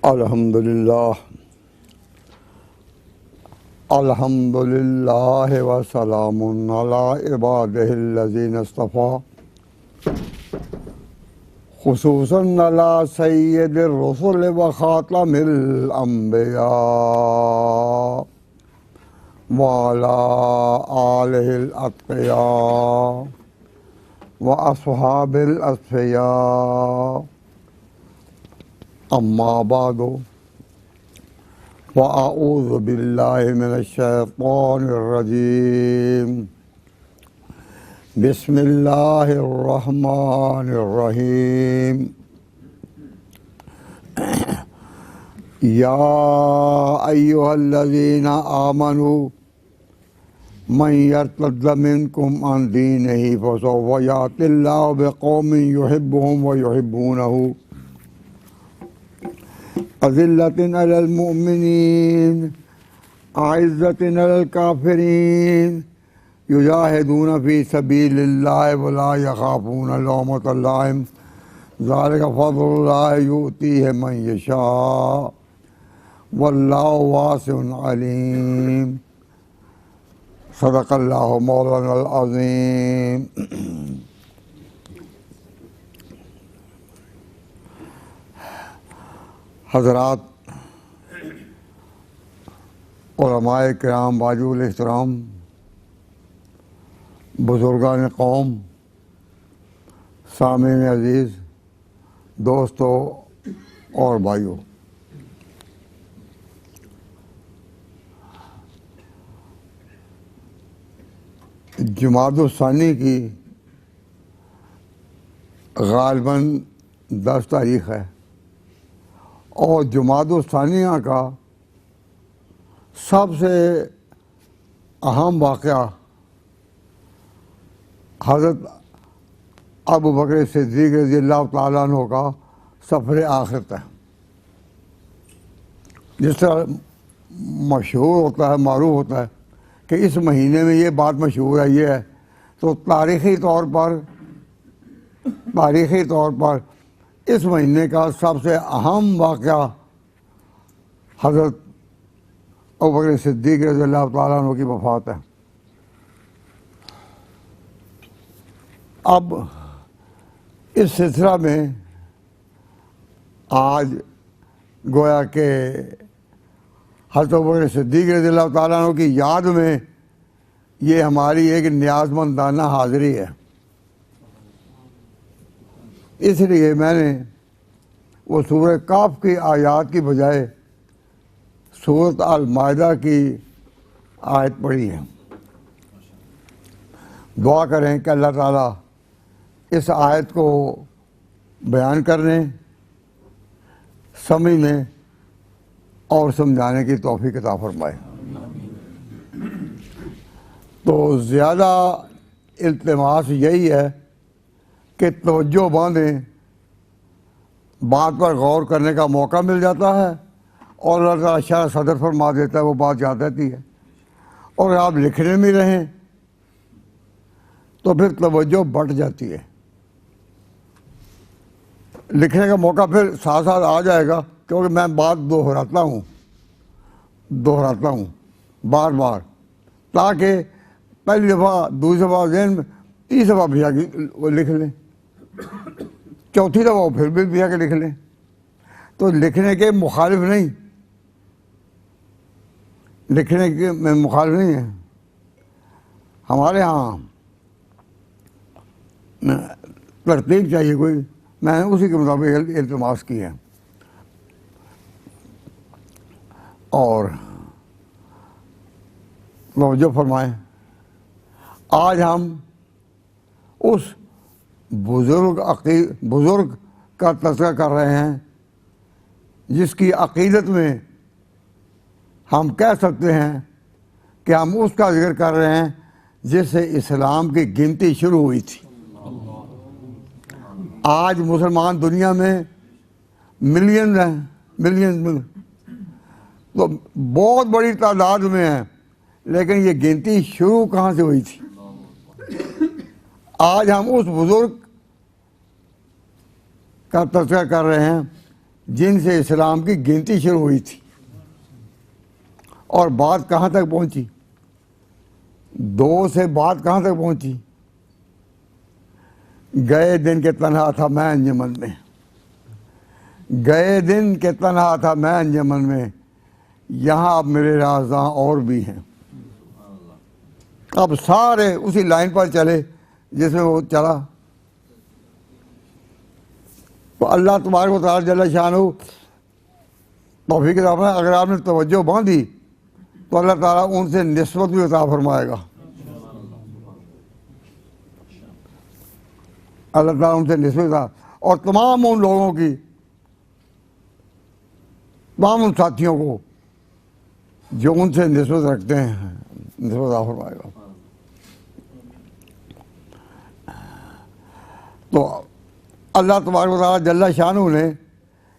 الحمدللہ الحمدللہ وسلام علی عبادہ الذین اصطفیٰ خصوصاً علی سید الرسل و خاتم الانبیاء وعلی آلہ الاتقیاء و اصحاب الاصفیاء اما بعد وأعوذ بالله من الشيطان الرجيم بسم الله الرحمن الرحيم يا أيها الذين آمنوا من يرتد منكم عن دينه فسوف يأتي الله بقوم يحبهم ويحبونه أذلة على المؤمنين أعزة على الكافرين يجاهدون في سبيل الله ولا يخافون لومة لائم ذلك فضل الله يؤتيه من يشاء والله واسع عليم صدق الله مولانا العظيم. حضرات علماء کرام باجو الاحترام، بزرگان قوم، سامعین عزیز، دوستوں اور بھائیوں، جمادی الثانی کی غالباً 10 تاریخ ہے اور جمادی الثانیہ کا سب سے اہم واقعہ حضرت ابوبکر صدیق رضی اللہ تعالیٰ عنہ کا سفر آخرت ہے. جس طرح مشہور ہوتا ہے، معروف ہوتا ہے کہ اس مہینے میں یہ بات مشہور ہے، یہ ہے، تو تاریخی طور پر اس مہینے کا سب سے اہم واقعہ حضرت ابوبکر صدیق رضی اللہ تعالیٰ عنہ کی وفات ہے. اب اس سلسلہ میں آج گویا کہ حضرت ابوبکر صدیق رضی اللہ تعالیٰ عنہ کی یاد میں یہ ہماری ایک نیازمندانہ حاضری ہے. اس لیے میں نے وہ سورہ کاف کی آیات کی بجائے سورۃ المائدہ کی آیت پڑھی ہے. دعا کریں کہ اللہ تعالیٰ اس آیت کو بیان کرنے، سمجھنے اور سمجھانے کی توفیق عطا فرمائے. تو زیادہ التماس یہی ہے کہ توجہ باندھیں، بات پر غور کرنے کا موقع مل جاتا ہے اور اللہ تعالیٰ شرح صدر فرما دیتا ہے، وہ بات یاد رہتی ہے. اور آپ لکھنے میں رہیں تو پھر توجہ بڑھ جاتی ہے، لکھنے کا موقع پھر ساتھ ساتھ آ جائے گا، کیونکہ میں بات دہراتا ہوں بار بار، تاکہ پہلی دفعہ، دوسری دفعہ ذہن میں، تیسری دفعہ بھی وہ لکھ لیں، چوتھی دفعہ وہ پھر بھی کے لکھ لیں. تو لکھنے کے مخالف نہیں، لکھنے کے میں مخالف نہیں ہے. ہمارے ہاں ترتیب چاہیے کوئی، میں نے اسی کے مطابق التماس کی ہے. اور توجہ فرمائیں، آج ہم اس بزرگ کا تذکرہ کر رہے ہیں جس کی عقیدت میں ہم کہہ سکتے ہیں کہ ہم اس کا ذکر کر رہے ہیں جس سے اسلام کی گنتی شروع ہوئی تھی. آج مسلمان دنیا میں ملین ہیں، تو بہت بڑی تعداد میں ہیں، لیکن یہ گنتی شروع کہاں سے ہوئی تھی؟ آج ہم اس بزرگ کا تذکرہ کر رہے ہیں جن سے اسلام کی گنتی شروع ہوئی تھی. اور بات کہاں تک پہنچی؟ 2 سے بات کہاں تک پہنچی؟ گئے دن کے تنہا تھا میں انجمن میں، گئے دن کے تنہا تھا میں انجمن میں، یہاں اب میرے رازاں اور بھی ہیں. اب سارے اسی لائن پر چلے جس میں وہ چلا. تو اللہ تبارک و تعالیٰ جل شانہ توفیق عطا، اگر آپ نے توجہ باندھی تو اللہ تعالیٰ ان سے نسبت بھی عطا فرمائے گا. اللہ تعالیٰ ان سے نسبت عطا، اور تمام ان لوگوں کی، تمام ان ساتھیوں کو جو ان سے نسبت رکھتے ہیں، نسبت عطا فرمائے گا. تو اللہ تبارک و تعالیٰ جل شانہ نے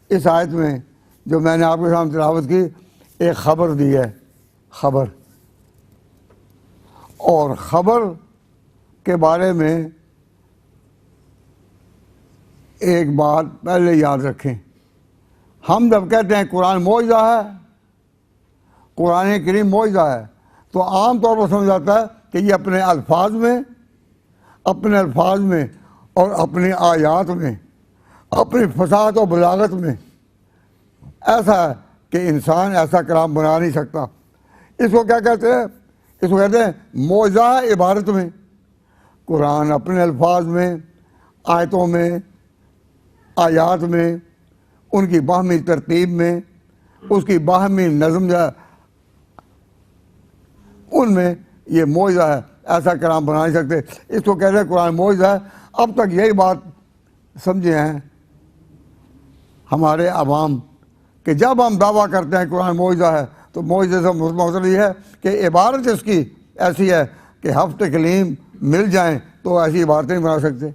اس آیت میں جو میں نے آپ کے سامنے تلاوت کی ایک خبر دی ہے، خبر. اور خبر کے بارے میں ایک بات پہلے یاد رکھیں. ہم جب کہتے ہیں قرآن معجزہ ہے، قرآن کریم معجزہ ہے، تو عام طور پر سمجھ جاتا ہے کہ یہ اپنے الفاظ میں اور اپنی آیات میں، اپنی فصاحت و بلاغت میں ایسا ہے کہ انسان ایسا کلام بنا نہیں سکتا. اس کو کیا کہتے ہیں؟ اس کو کہتے ہیں معجزہ عبارت میں. قرآن اپنے الفاظ میں، آیتوں میں، آیات میں، ان کی باہمی ترتیب میں، اس کی باہمی نظم ان میں یہ معجزہ ہے، ایسا کلام بنا نہیں سکتے. اس کو کہتے ہیں قرآن معجزہ ہے. اب تک یہی بات سمجھے ہیں ہمارے عوام کہ جب ہم دعویٰ کرتے ہیں قرآن معجزہ ہے تو معجزے سے مطلب یہ ہے کہ عبارت اس کی ایسی ہے کہ ہفت کلیم مل جائیں تو ایسی عبارتیں نہیں بنا سکتے.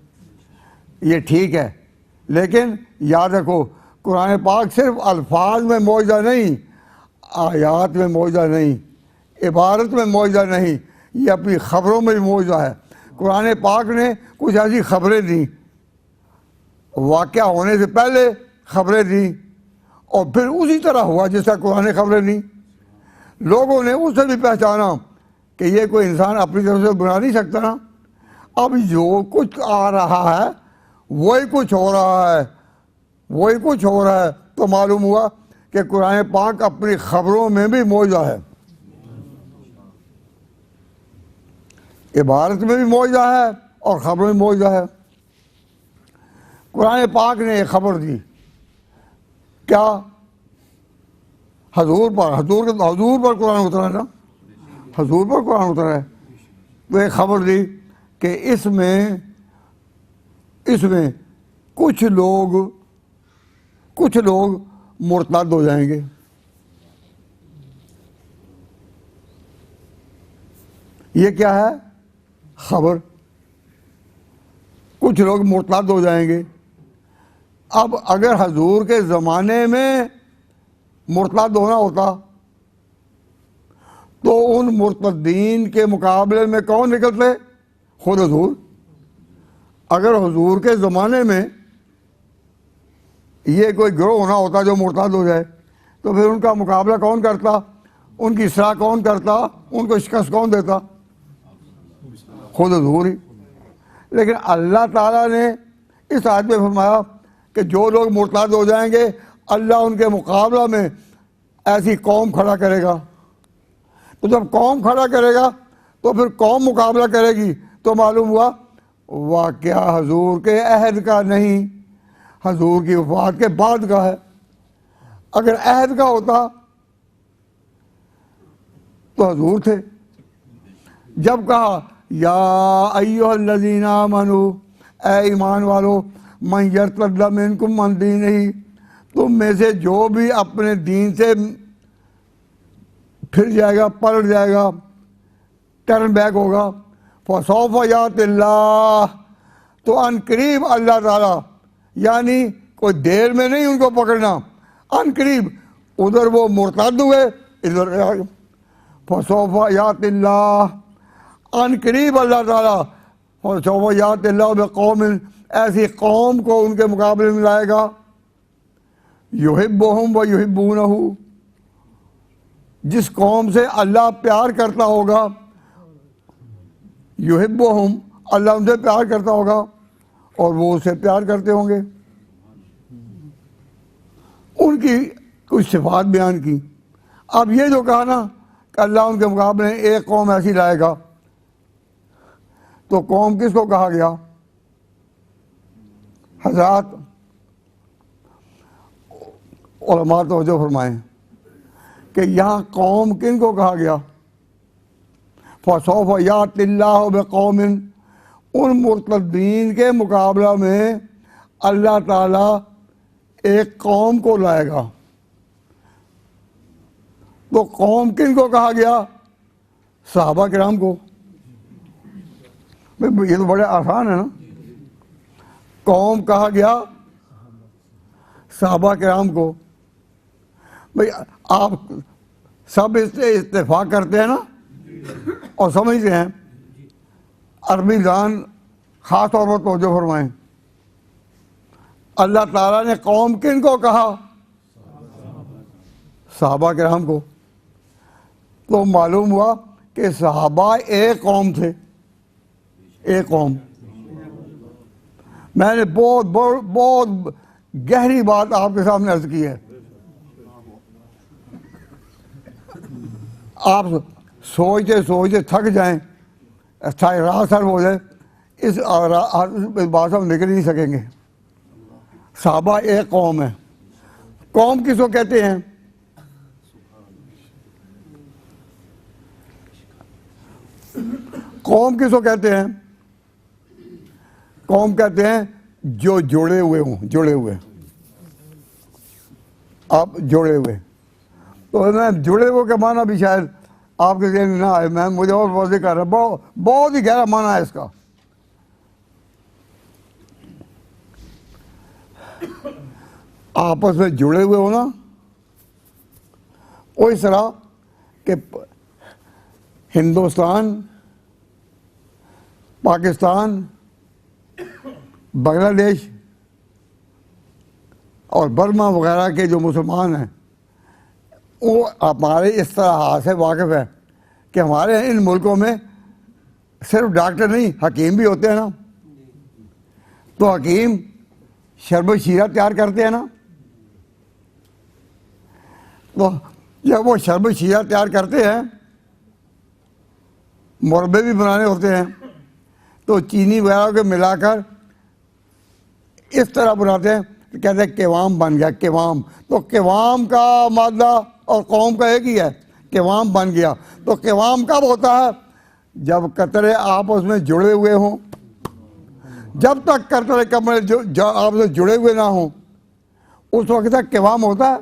یہ ٹھیک ہے، لیکن یاد رکھو قرآن پاک صرف الفاظ میں معجزہ نہیں، آیات میں معجزہ نہیں، عبارت میں معجزہ نہیں، یہ اپنی خبروں میں بھی معجزہ ہے. قرآن پاک نے کچھ ایسی خبریں دیں، واقعہ ہونے سے پہلے خبریں دیں، اور پھر اسی طرح ہوا جس طرح قرآن نے خبریں دیں. لوگوں نے اس سے بھی پہچانا کہ یہ کوئی انسان اپنی طرف سے بنا نہیں سکتا نا. اب جو کچھ آ رہا ہے وہی کچھ ہو رہا ہے، وہی کچھ ہو رہا ہے. تو معلوم ہوا کہ قرآن پاک اپنی خبروں میں بھی معجزہ ہے، عبارت میں بھی معجزہ ہے اور خبروں میں معجزہ ہے. قرآن پاک نے ایک خبر دی، کیا؟ حضور پر قرآن اترا ہے نا، حضور پر قرآن اترا ہے. تو ایک خبر دی کہ اس میں کچھ لوگ مرتد ہو جائیں گے. یہ کیا ہے؟ خبر. کچھ لوگ مرتد ہو جائیں گے. اب اگر حضور کے زمانے میں مرتد ہونا ہوتا تو ان مرتدین کے مقابلے میں کون نکلتے؟ خود حضور. اگر حضور کے زمانے میں یہ کوئی گروہ ہونا ہوتا جو مرتد ہو جائے تو پھر ان کا مقابلہ کون کرتا؟ ان کی اصلاح کون کرتا؟ ان کو شکست کون دیتا؟ خود حضور ہی. لیکن اللہ تعالیٰ نے اس آیت میں فرمایا کہ جو لوگ مرتد ہو جائیں گے اللہ ان کے مقابلہ میں ایسی قوم کھڑا کرے گا. تو جب قوم کھڑا کرے گا تو پھر قوم مقابلہ کرے گی. تو معلوم ہوا واقعہ حضور کے عہد کا نہیں، حضور کی وفات کے بعد کا ہے. اگر عہد کا ہوتا تو حضور تھے. جب کہا یا ایھا الذین آمنوا، اے ایمان والو، من یرتد منکم عن دینہ، تم میں سے جو بھی اپنے دین سے پھر جائے گا، پلٹ جائے گا، ٹرن بیک ہوگا، فسوف یأتی اللہ، تو ان قریب اللہ تعالیٰ، یعنی کوئی دیر میں نہیں ان کو پکڑنا، ان قریب. ادھر وہ مرتد ہوئے، ادھر فسوف یأتی اللہ، ان قریب اللہ تعالیٰ فسوف یأتی اللہ بقوم، ایسی قوم کو ان کے مقابلے میں لائے گا یحبہم و یحبونہ، جس قوم سے اللہ پیار کرتا ہوگا، یحبہم، اللہ ان سے پیار کرتا ہوگا اور وہ اسے پیار کرتے ہوں گے۔ ان کی کچھ صفات بیان کی۔ اب یہ جو کہا نا کہ اللہ ان کے مقابلے میں ایک قوم ایسی لائے گا، تو قوم کس کو کہا گیا؟ حضرات علماء توجہ فرمائیں کہ یہاں قوم کن کو کہا گیا؟ فَسَوْفَ يَأْتِ اللَّهُ بِقَوْمٍ، ان مرتدین کے مقابلہ میں اللہ تعالیٰ ایک قوم کو لائے گا۔ تو قوم کن کو کہا گیا؟ صحابہ کرام کو۔ یہ تو بڑے آسان ہے نا، قوم کہا گیا صحابہ کرام کو۔ بھئی آپ سب اس سے اتفاق کرتے ہیں نا اور سمجھتے ہیں، عربی زبان خاص طور پر توجہ فرمائیں، اللہ تعالیٰ نے قوم کن کو کہا؟ صحابہ کرام کو۔ تو معلوم ہوا کہ صحابہ ایک قوم تھے، ایک قوم۔ میں نے بہت گہری بات آپ کے سامنے عرض کی ہے۔ آپ سوچتے سوچتے تھک جائیں، ساری رات سر ہو جائے، اس بات سے ہم نکل نہیں سکیں گے۔ صحابہ ایک قوم ہے۔ قوم کس کو کہتے ہیں؟ قوم کس کو کہتے ہیں؟ قوم کہتے ہیں جو جڑے ہوئے ہوں، جڑے ہوئے۔ آپ جڑے ہوئے، تو میں جڑے ہوئے کا معنی بھی شاید آپ کے ذہن میں نہ آئے، میں مجھے اور واضح کر رہا ہوں، بہت ہی گہرا معنی ہے اس کا۔ آپس میں جڑے ہوئے ہونا، وہ اس طرح کہ ہندوستان، پاکستان، بنگلہ دیش اور برما وغیرہ کے جو مسلمان ہیں، وہ ہمارے اس طرح سے واقف ہے کہ ہمارے ان ملکوں میں صرف ڈاکٹر نہیں، حکیم بھی ہوتے ہیں نا۔ تو حکیم شربت شیرہ تیار کرتے ہیں نا، تو جب وہ شربت شیرہ تیار کرتے ہیں، مربے بھی بنانے ہوتے ہیں، تو چینی وغیرہ کو ملا کر اس طرح بناتے ہیں، کہتے ہیں قوام بن گیا، قوام۔ تو قوام کا مادہ اور قوم کا ایک ہی ہے، قوام بن گیا۔ تو قوام کب ہوتا ہے؟ جب قطرے آپس میں جڑے ہوئے ہوں۔ جب تک قطرے کمرے آپس میں جڑے ہوئے نہ ہوں، اس وقت تک قوام ہوتا ہے۔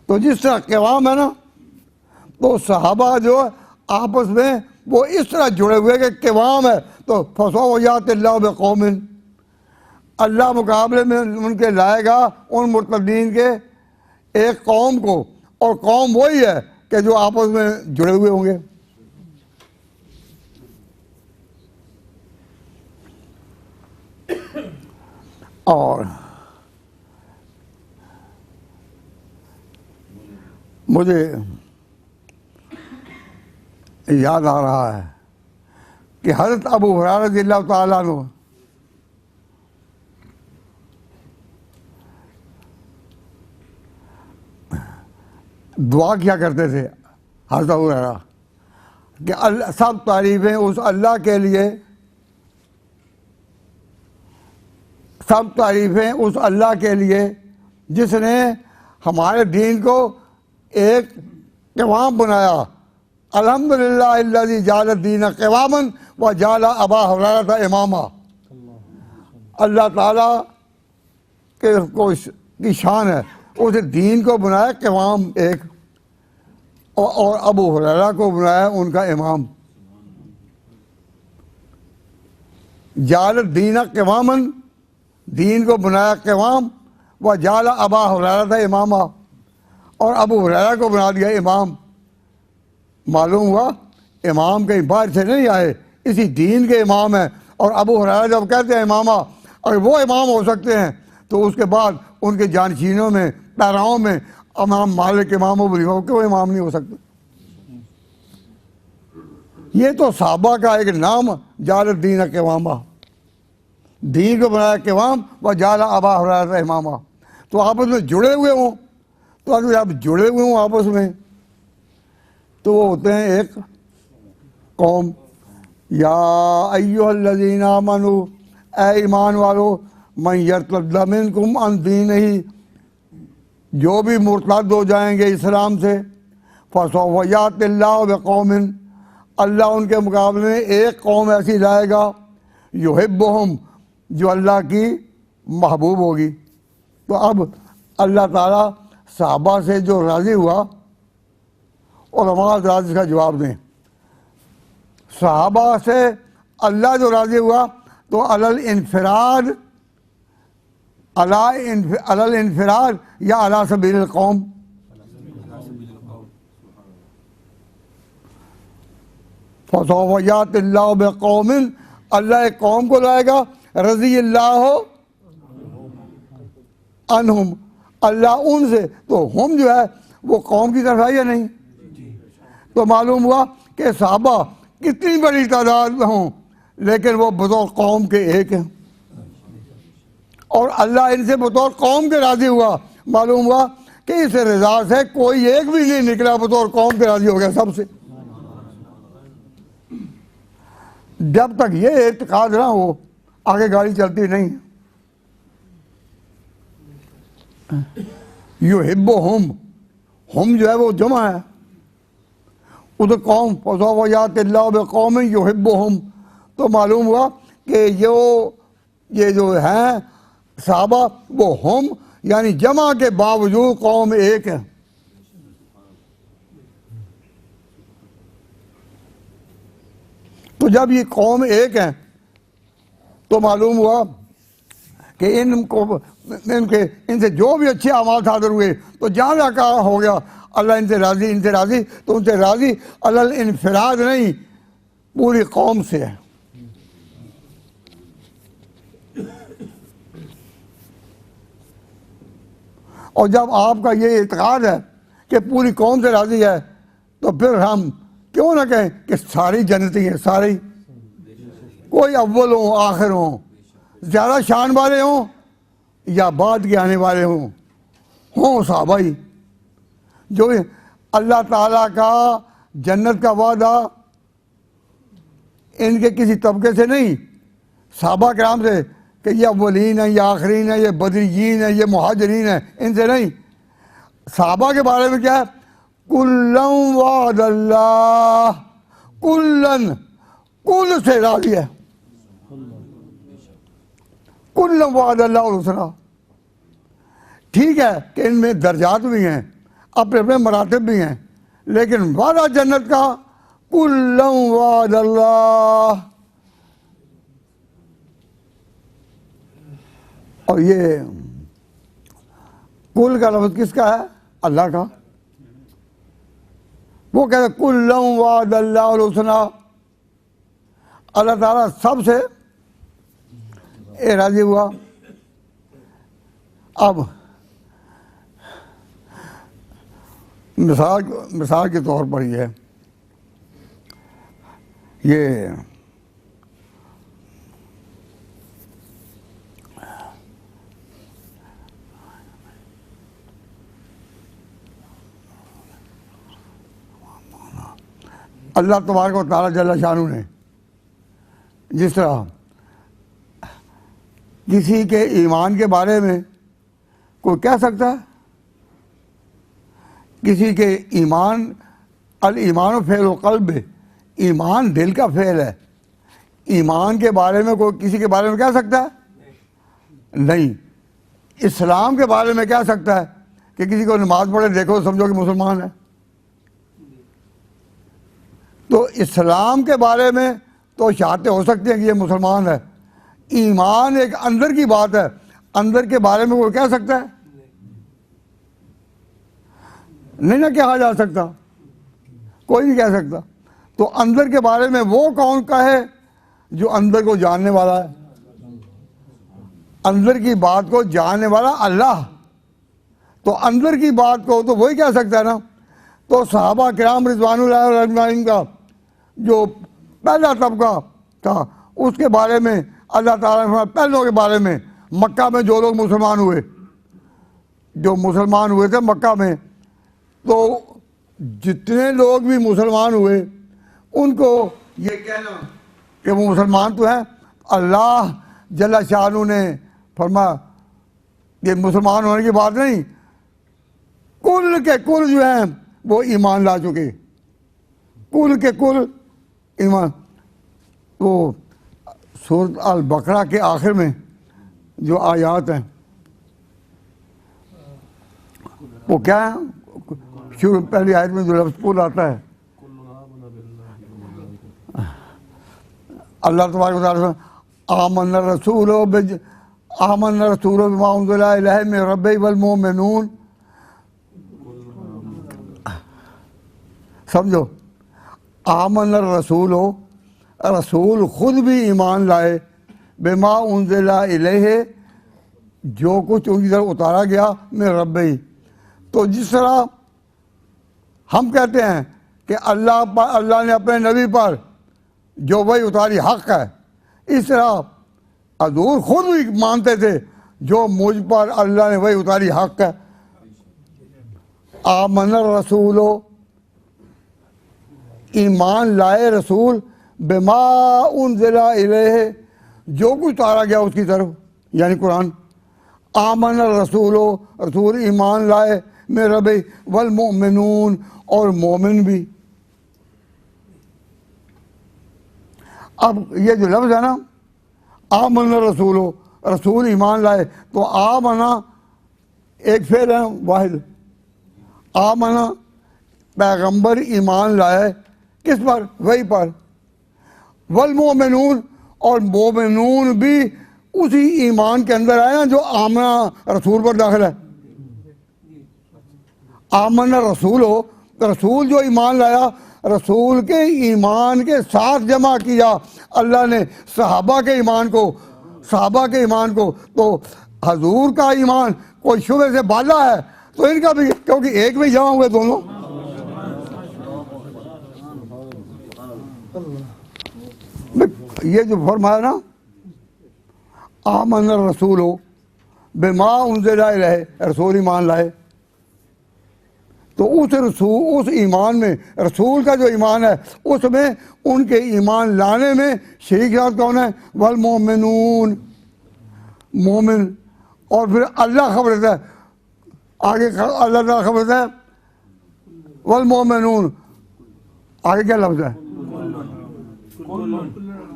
تو جس طرح قوام ہے نا، تو صحابہ جو آپس میں وہ اس طرح جڑے ہوئے کہ قوام ہے۔ تو فَسَوْفَ يَأْتِ اللَّهُ بِقَوْمٍ، اللہ مقابلے میں ان کے لائے گا ان مرتدین کے ایک قوم کو، اور قوم وہی ہے کہ جو آپس میں جڑے ہوئے ہوں گے۔ اور مجھے یاد آ رہا ہے کہ حضرت ابو ہریرہ رضی اللہ تعالیٰ عنہ دعا کیا کرتے تھے، حضرت ابو ہریرہ، کہ سب تعریفیں اس اللہ کے لیے، سب تعریفیں اس اللہ کے لیے جس نے ہمارے دین کو ایک قوام بنایا۔ الحمدللہ الذی جعل الدین قواما وجعل ابا ہریرہ اماما۔ اللہ تعالیٰ کی شان ہے، اس دین کو بنایا قوام ایک، اور ابو ہریرہ کو بنایا ان کا امام۔ جعل الدین قواما، دین کو بنایا قوام، وجعل ابا ہریرہ اماما، اور ابو ہریرہ کو بنا دیا امام۔ معلوم ہوا امام کہیں باہر سے نہیں آئے، اسی دین کے امام ہیں۔ اور ابو ہریرہ جب کہتے ہیں امامہ، اگر وہ امام ہو سکتے ہیں تو اس کے بعد ان کے جانشینوں میں پیراؤں میں امام مالک امام ابو حنیفہ کہ وہ امام نہیں ہو سکتے. یہ تو صحابہ کا ایک نام جعل الدین قواما، دین کو بنایا قوام و جعل ابا ہریرہ اماما. تو آپس میں جڑے ہوئے ہوں، تو اگر آپ جڑے ہوئے ہوں آپس میں تو وہ ہوتے ہیں ایک قوم. یا ایھا الذین آمنوا، اے ایمان والو، من یرتد منکم عن دینہ، جو بھی مرتد ہو جائیں گے اسلام سے، فسوف یأتی اللہ بقوم، اللہ ان کے مقابلے میں ایک قوم ایسی لائے گا یحبہم، جو اللہ کی محبوب ہوگی. تو اب اللہ تعالیٰ صحابہ سے جو راضی ہوا، علماء حضرات اس کا جواب دیں. صحابہ سے اللہ جو راضی ہوا تو علی الانفراد یا علی سبیل القوم؟ فسوف یأتی اللہ بقوم، اللہ ایک قوم کو لائے گا رضی اللہ عنہم، اللہ ان سے. تو ہم جو ہے وہ قوم کی طرف ہے یا نہیں؟ تو معلوم ہوا کہ صحابہ کتنی بڑی تعداد میں ہوں لیکن وہ بطور قوم کے ایک ہیں، اور اللہ ان سے بطور قوم کے راضی ہوا. معلوم ہوا کہ اس رضا سے کوئی ایک بھی نہیں نکلا، بطور قوم کے راضی ہو گیا سب سے. جب تک یہ اعتقاد نہ ہو آگے گاڑی چلتی نہیں. یحبہم، ہم جو ہے وہ جمع ہے، ادھر قوم، فسوف یأتی اللہ بقوم یحبہم. تو معلوم ہوا کہ یہ جو ہیں صحابہ وہ ہم یعنی جمع کے باوجود قوم ایک ہے. تو جب یہ قوم ایک ہے تو معلوم ہوا کہ ان سے جو بھی اچھے اعمال صادر ہوئے تو جہاں جا کہا ہو گیا اللہ ان سے راضی، تو ان سے راضی علی الانفراد نہیں، پوری قوم سے ہے. اور جب آپ کا یہ اعتقاد ہے کہ پوری قوم سے راضی ہے تو پھر ہم کیوں نہ کہیں کہ ساری جنتی ہیں، ساری، کوئی اول ہوں آخر ہوں، زیادہ شان والے ہوں یا بعد کے آنے والے ہوں صحابہ ہی. جو اللہ تعالیٰ کا جنت کا وعدہ ان کے کسی طبقے سے نہیں، صحابہ کرام سے، کہ یہ اولین ہیں، یہ آخرین ہیں، یہ بدریین ہیں، یہ مہاجرین ہیں، ان سے نہیں. صحابہ کے بارے میں کیا ہے؟ کلن وعد اللہ، کلن، کل سے راضی ہے، کلن وعد اللہ الحسنی. ٹھیک ہے کہ ان میں درجات بھی ہیں، اپنے اپنے مراتب بھی ہیں، لیکن وعدہ جنت کا کلن وعد اللہ. اور یہ کل کا لفظ کس کا ہے؟ اللہ کا. وہ کہتے ہیں کلن وعد اللہ الحسنی، اللہ تعالیٰ سب سے راضی ہوا. اب مثال کے طور پر یہ اللہ تبارک و تعالیٰ جل شانہ نے جس طرح کسی کے ایمان کے بارے میں کوئی کہہ سکتا ہے، کسی کے ایمان، الایمان فعل القلب، ایمان دل کا فعل ہے، ایمان کے بارے میں کوئی کسی کے بارے میں کہہ سکتا ہے؟ نہیں. اسلام کے بارے میں کہہ سکتا ہے کہ کسی کو نماز پڑھے دیکھو سمجھو کہ مسلمان ہے. تو اسلام کے بارے میں تو شہادتیں ہو سکتی ہیں کہ یہ مسلمان ہے. ایمان ایک اندر کی بات ہے، اندر کے بارے میں کوئی کہہ سکتا ہے؟ نہیں نہ کہا جا سکتا، کوئی نہیں کہہ سکتا. تو اندر کے بارے میں وہ کون کہے جو اندر کو جاننے والا ہے؟ اندر کی بات کو جاننے والا اللہ، تو اندر کی بات کو تو وہی کہہ سکتا ہے نا. تو صحابہ کرام رضوان اللہ اجمعین کا جو پہلا طبقہ تھا اس کے بارے میں اللہ تعالیٰ نے پہلوں کے بارے میں مکہ میں جو لوگ مسلمان ہوئے، جو مسلمان ہوئے تھے مکہ میں، تو جتنے لوگ بھی مسلمان ہوئے ان کو یہ کہنا کہ وہ مسلمان تو ہیں، اللہ جل شانہ نے فرمایا یہ مسلمان ہونے کی بات نہیں، کل کے کل جو ہیں وہ ایمان لا چکے، کل کے کل ایمان. وہ سورۃ البقرہ کے آخر میں جو آیات ہیں وہ کیا ہے؟ شروع پہلی آیت میں جو لفظ پول آتا ہے اللہ تبارک و تعالیٰ آمن الرسول بما انزل الیہ من ربہ والمؤمنون. سمجھو، آمن الرسول، رسول خود بھی ایمان لائے، بما انزل الیہ، جو کچھ ان کی طرف اتارا گیا من ربہ. تو جس طرح ہم کہتے ہیں کہ اللہ نے اپنے نبی پر جو وہی اتاری حق ہے، اس طرح حضور خود بھی مانتے تھے جو مجھ پر اللہ نے وہی اتاری حق ہے. آمن الرسول، ایمان لائے رسول، بما انزل الیہ، جو کچھ اتارا گیا اس کی طرف، یعنی قرآن. آمن الرسول، رسول ایمان لائے، من ربہ والمؤمنون، اور مومن بھی. اب یہ جو لفظ ہے نا آمن الرسول، رسول ایمان لائے، تو آمنا ایک فعل ہے واحد. آمنا پیغمبر ایمان لائے کس پر؟ وہی پر. والمؤمنون، اور مومنون بھی اسی ایمان کے اندر آئے نا جو آمنا رسول پر داخل ہے. آمن رسول ہو، رسول جو ایمان لایا، رسول کے ایمان کے ساتھ جمع کیا اللہ نے صحابہ کے ایمان کو. تو حضور کا ایمان کوئی شبہ سے بالا ہے تو ان کا بھی، کیونکہ ایک میں جمع ہوئے دونوں. یہ جو فرمایا نا آمن الرسول بما انزل الیہ، رسول ایمان لائے، تو اس ایمان میں، رسول کا جو ایمان ہے اس میں ان کے ایمان لانے میں شریک ساتھ کون ہے؟ والمؤمنون، مومن. اور پھر اللہ خبر دیتا ہے آگے، اللہ تعالیٰ خبر دیتا ہے والمؤمنون، آگے کیا لفظ ہے؟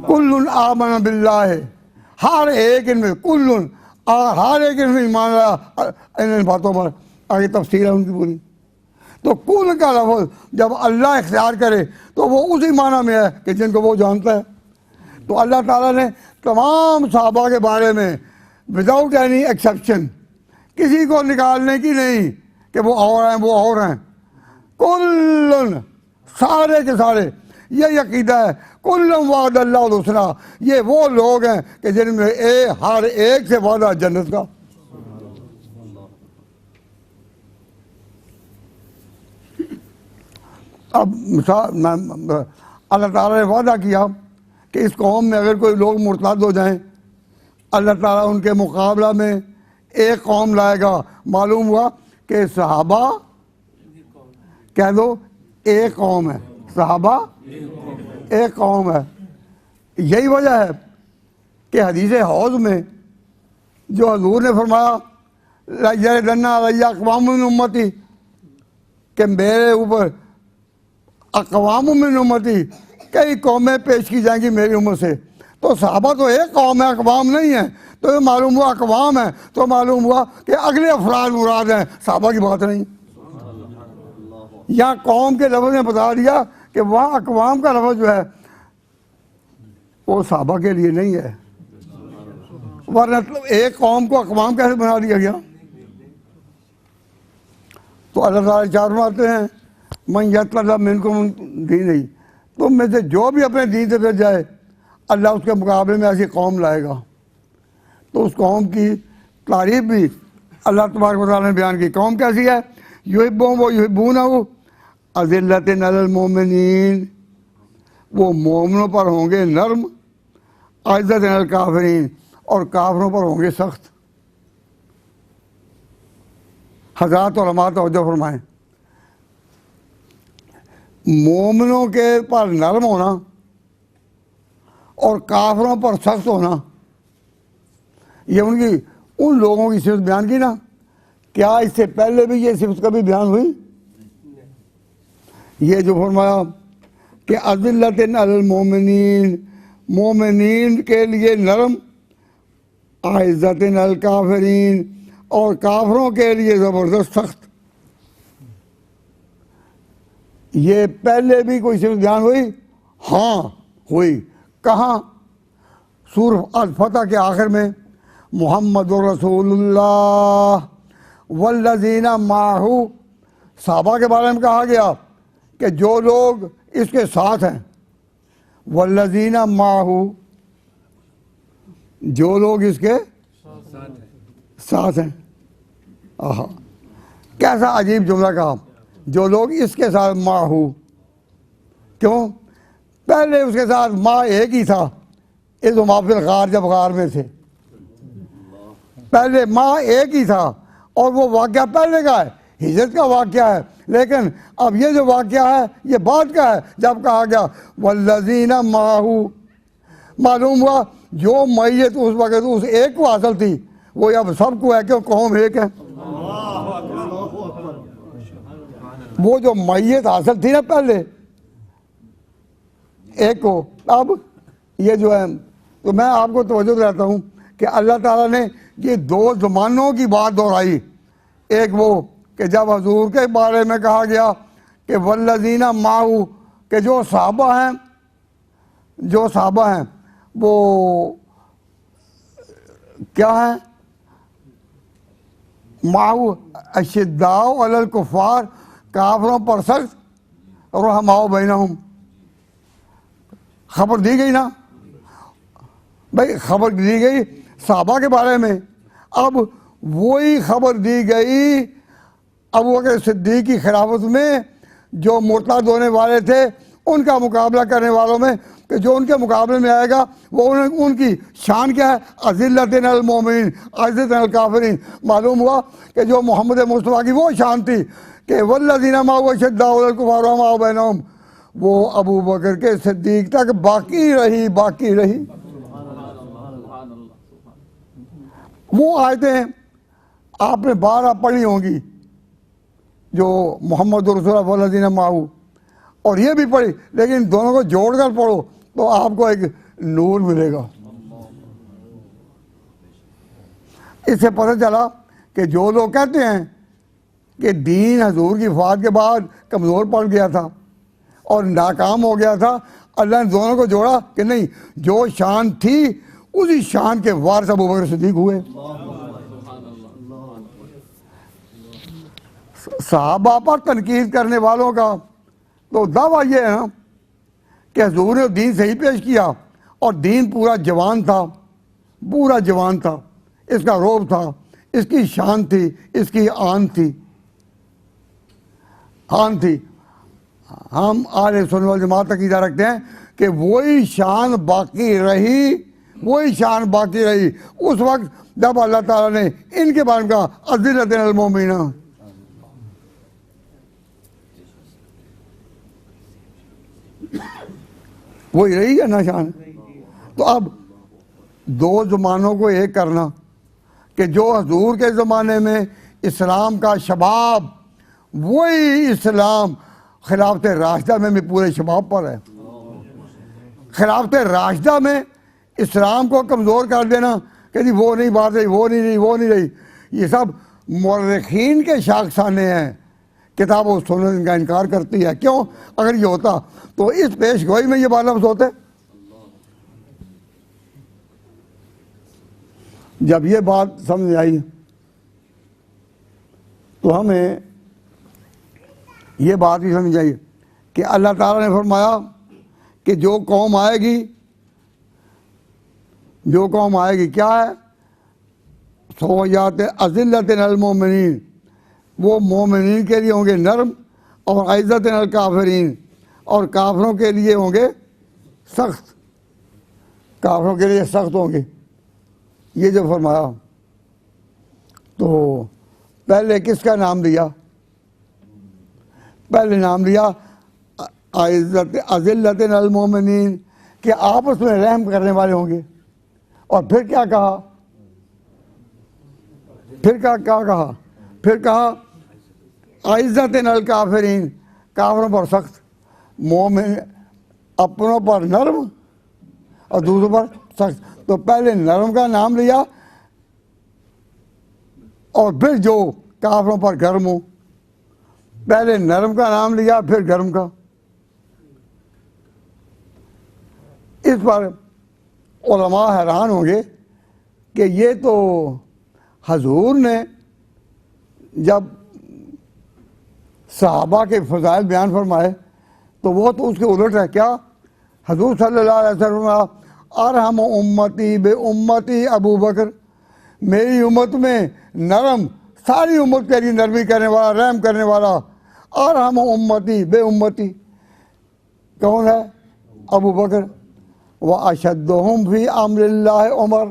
کل آمن باللہ، ہر ایک ان میں، ہر ایک ان میں ایمان لایا ان باتوں پر. آگے تفسیر ہے ان کی پوری. تو کل کا لفظ جب اللہ اختیار کرے تو وہ اسی معنی میں ہے کہ جن کو وہ جانتا ہے. تو اللہ تعالیٰ نے تمام صحابہ کے بارے میں وداؤٹ اینی ایکسیپشن، کسی کو نکالنے کی نہیں کہ وہ اور ہیں وہ اور ہیں، کل، سارے کے سارے. یہ عقیدہ ہے کل وعد اللہ الحسنی، یہ وہ لوگ ہیں کہ جن میں ہر ایک سے وعدہ جنت کا. اب اللہ تعالیٰ نے وعدہ کیا کہ اس قوم میں اگر کوئی لوگ مرتد ہو جائیں، اللہ تعالیٰ ان کے مقابلہ میں ایک قوم لائے گا. معلوم ہوا کہ صحابہ کہہ دو ایک قوم ہے، صحابہ ایک قوم ہے. یہی وجہ ہے کہ حدیث حوض میں جو حضور نے فرمایا لَيَرِدَنَّ عَلَيَّ أَقْوَامٌ مِّنْ أُمَّتِي، کہ میرے اوپر اقوام من امتی، کئی قومیں پیش کی جائیں گی میری امت سے. تو صحابہ تو ایک قوم ہے، اقوام نہیں ہے. تو یہ معلوم ہوا اقوام ہے، تو معلوم ہوا کہ اگلے افراد مراد ہیں، صحابہ کی بات نہیں. یہاں قوم کے لفظ نے بتا دیا کہ وہاں اقوام کا لفظ جو ہے وہ صحابہ کے لیے نہیں ہے، ورنہ ایک قوم کو اقوام کیسے بنا دیا گیا؟ تو اللہ تعالیٰ چار فرماتے ہیں من یترد منکم دینہ، تم میں سے جو بھی اپنے دین سے پھر جائے اللہ اس کے مقابلے میں ایسی قوم لائے گا. تو اس قوم کی تعریف بھی اللہ تبارک و تعالیٰ نے بیان کی. قوم کیسی ہے؟ یحبون و یحبونہ اذلۃ علی المؤمنین، وہ مومنوں پر ہوں گے نرم، عزت علی الکافرین، اور کافروں پر ہوں گے سخت. حضرات علماء توجہ فرمائیں، مومنوں کے پر نرم ہونا اور کافروں پر سخت ہونا، یہ ان لوگوں کی صفت بیان کی نا. کیا اس سے پہلے بھی یہ صفت کبھی بیان ہوئی؟ یہ جو فرمایا کہ اذلۃ علی المؤمنین، مومنین کے لیے نرم، عزت علی الکافرین، اور کافروں کے لیے زبردست سخت، یہ پہلے بھی کوئی صفت بیان ہوئی؟ ہاں ہوئی. کہاں؟ سورہ الفتح کے آخر میں محمد رسول اللہ والذین معہ، صحابہ کے بارے میں کہا گیا کہ جو لوگ اس کے ساتھ ہیں. والذین معہ، جو لوگ اس کے ساتھ ہیں. آہا، کیسا عجیب جملہ کہا، جو لوگ اس کے ساتھ معہ. کیوں؟ پہلے اس کے ساتھ ماں ایک ہی تھا، اس ما فی الغار، جب غار میں تھے پہلے ماں ایک ہی تھا، اور وہ واقعہ پہلے کا ہے، ہجرت کا واقعہ ہے. لیکن اب یہ جو واقعہ ہے یہ بعد کا ہے، جب کہا گیا والذین معہ. معلوم ہوا جو میت اس وقت اس ایک کو حاصل تھی وہ اب سب کو ہے، کہ قوم ایک ہے. وہ جو میت حاصل تھی نا پہلے ایک کو، اب یہ جو ہے، تو میں آپ کو توجہ دلاتا ہوں کہ اللہ تعالیٰ نے یہ دو زمانوں کی بات دہرائی. ایک وہ کہ جب حضور کے بارے میں کہا گیا کہ والذین معہ، کہ جو صحابہ ہیں وہ کیا ہیں؟ معہ اشداء علی الکفار، کافروں پر سخت، رحماء بینہم. خبر دی گئی نا بھائی، خبر دی گئی صحابہ کے بارے میں. اب وہی خبر دی گئی ابو بکر صدیق کی خلافت میں، جو مرتد ہونے والے تھے ان کا مقابلہ کرنے والوں میں، کہ جو ان کے مقابلے میں آئے گا وہ ان کی شان کیا ہے؟ اذلۃ علی المؤمنین، عزت علی الکافرین. معلوم ہوا کہ جو محمد مصطفیٰ کی وہ شان تھی کہ والذین معہ اشداء علی الکفار رحماء بینہم، وہ ابو بکر کے صدیق تک باقی رہی. وہ آیتیں آپ نے بارہ پڑھی ہوں گی جو محمد رسول اللہ والذین معہ، اور یہ بھی پڑھی، لیکن دونوں کو جوڑ کر پڑھو تو آپ کو ایک نور ملے گا. اس سے پتہ چلا کہ جو لوگ کہتے ہیں کہ دین حضور کی وفات کے بعد کمزور پڑ گیا تھا اور ناکام ہو گیا تھا، اللہ نے دونوں کو جوڑا کہ نہیں، جو شان تھی اسی شان کے وارث ابو بکر صدیق ہوئے. صحابہ پر تنقید کرنے والوں کا تو دعویٰ یہ ہے نا کہ حضور نے دین صحیح پیش کیا، اور دین پورا جوان تھا، اس کا روب تھا، اس کی شان تھی، اس کی آن تھی. ہم اہل سنت والجماعت عقیدہ رکھتے ہیں کہ وہی شان باقی رہی اس وقت جب اللہ تعالیٰ نے ان کے بارے میں کہا اذلۃ علی المؤمنین. وہی رہی ہے نا شان. تو اب دو زمانوں کو ایک کرنا کہ جو حضور کے زمانے میں اسلام کا شباب، وہی اسلام خلافت راشدہ میں بھی پورے شباب پر ہے. خلافت راشدہ میں اسلام کو کمزور کر دینا کہ جی وہ نہیں بات رہی، وہ نہیں رہی، یہ سب مورخین کے شاخسانے ہیں. کتاب و سنت ان کا انکار کرتی ہے. کیوں؟ اگر یہ ہوتا تو اس پیش گوئی میں یہ بات لفظ ہوتے. جب یہ بات سمجھ آئی تو ہمیں یہ بات بھی سمجھ آئی کہ اللہ تعالیٰ نے فرمایا کہ جو قوم آئے گی کیا ہے؟ سویات اذلۃ المؤمنین، وہ مومنین کے لیے ہوں گے نرم، اور عزت الکافرین، اور کافروں کے لیے ہوں گے سخت، کافروں کے لیے سخت ہوں گے. یہ جو فرمایا، تو پہلے کس کا نام لیا؟ پہلے نام لیا اذلۃ المؤمنین، کہ آپس میں رحم کرنے والے ہوں گے. اور پھر کیا کہا؟ پھر کہا عزت الکافرین، کافروں پر سخت، مومن اپنوں پر نرم اور دوسروں پر سخت. تو پہلے نرم کا نام لیا اور پھر جو کافروں پر گرم ہو. پہلے نرم کا نام لیا پھر گرم کا. اس پر علماء حیران ہوں گے کہ یہ تو حضور نے جب صحابہ کے فضائل بیان فرمائے تو وہ تو اس کے الٹ ہے. کیا؟ حضور صلی اللہ علیہ وسلم ارحم امتی بے امتی ابو بکر، میری امت میں نرم، ساری امت کے لیے نرمی کرنے والا، رحم کرنے والا، ارحم امتی بے امتی کون ہے؟ ابو بکر. واشدہم فی امر اللہ عمر،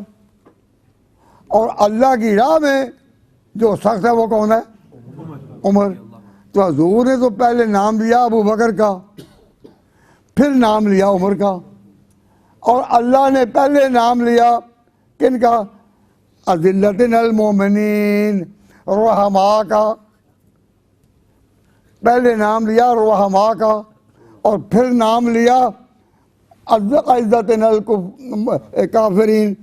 اور اللہ کی راہ میں جو سخت ہے وہ کون ہے؟ عمر. تو حضور نے تو پہلے نام لیا ابو بکر کا، پھر نام لیا عمر کا، اور اللہ نے پہلے نام لیا کن کا؟ اذلۃ المؤمنین، رحماء کا. پہلے نام لیا رحماء کا اور پھر نام لیا عزت الکافرین،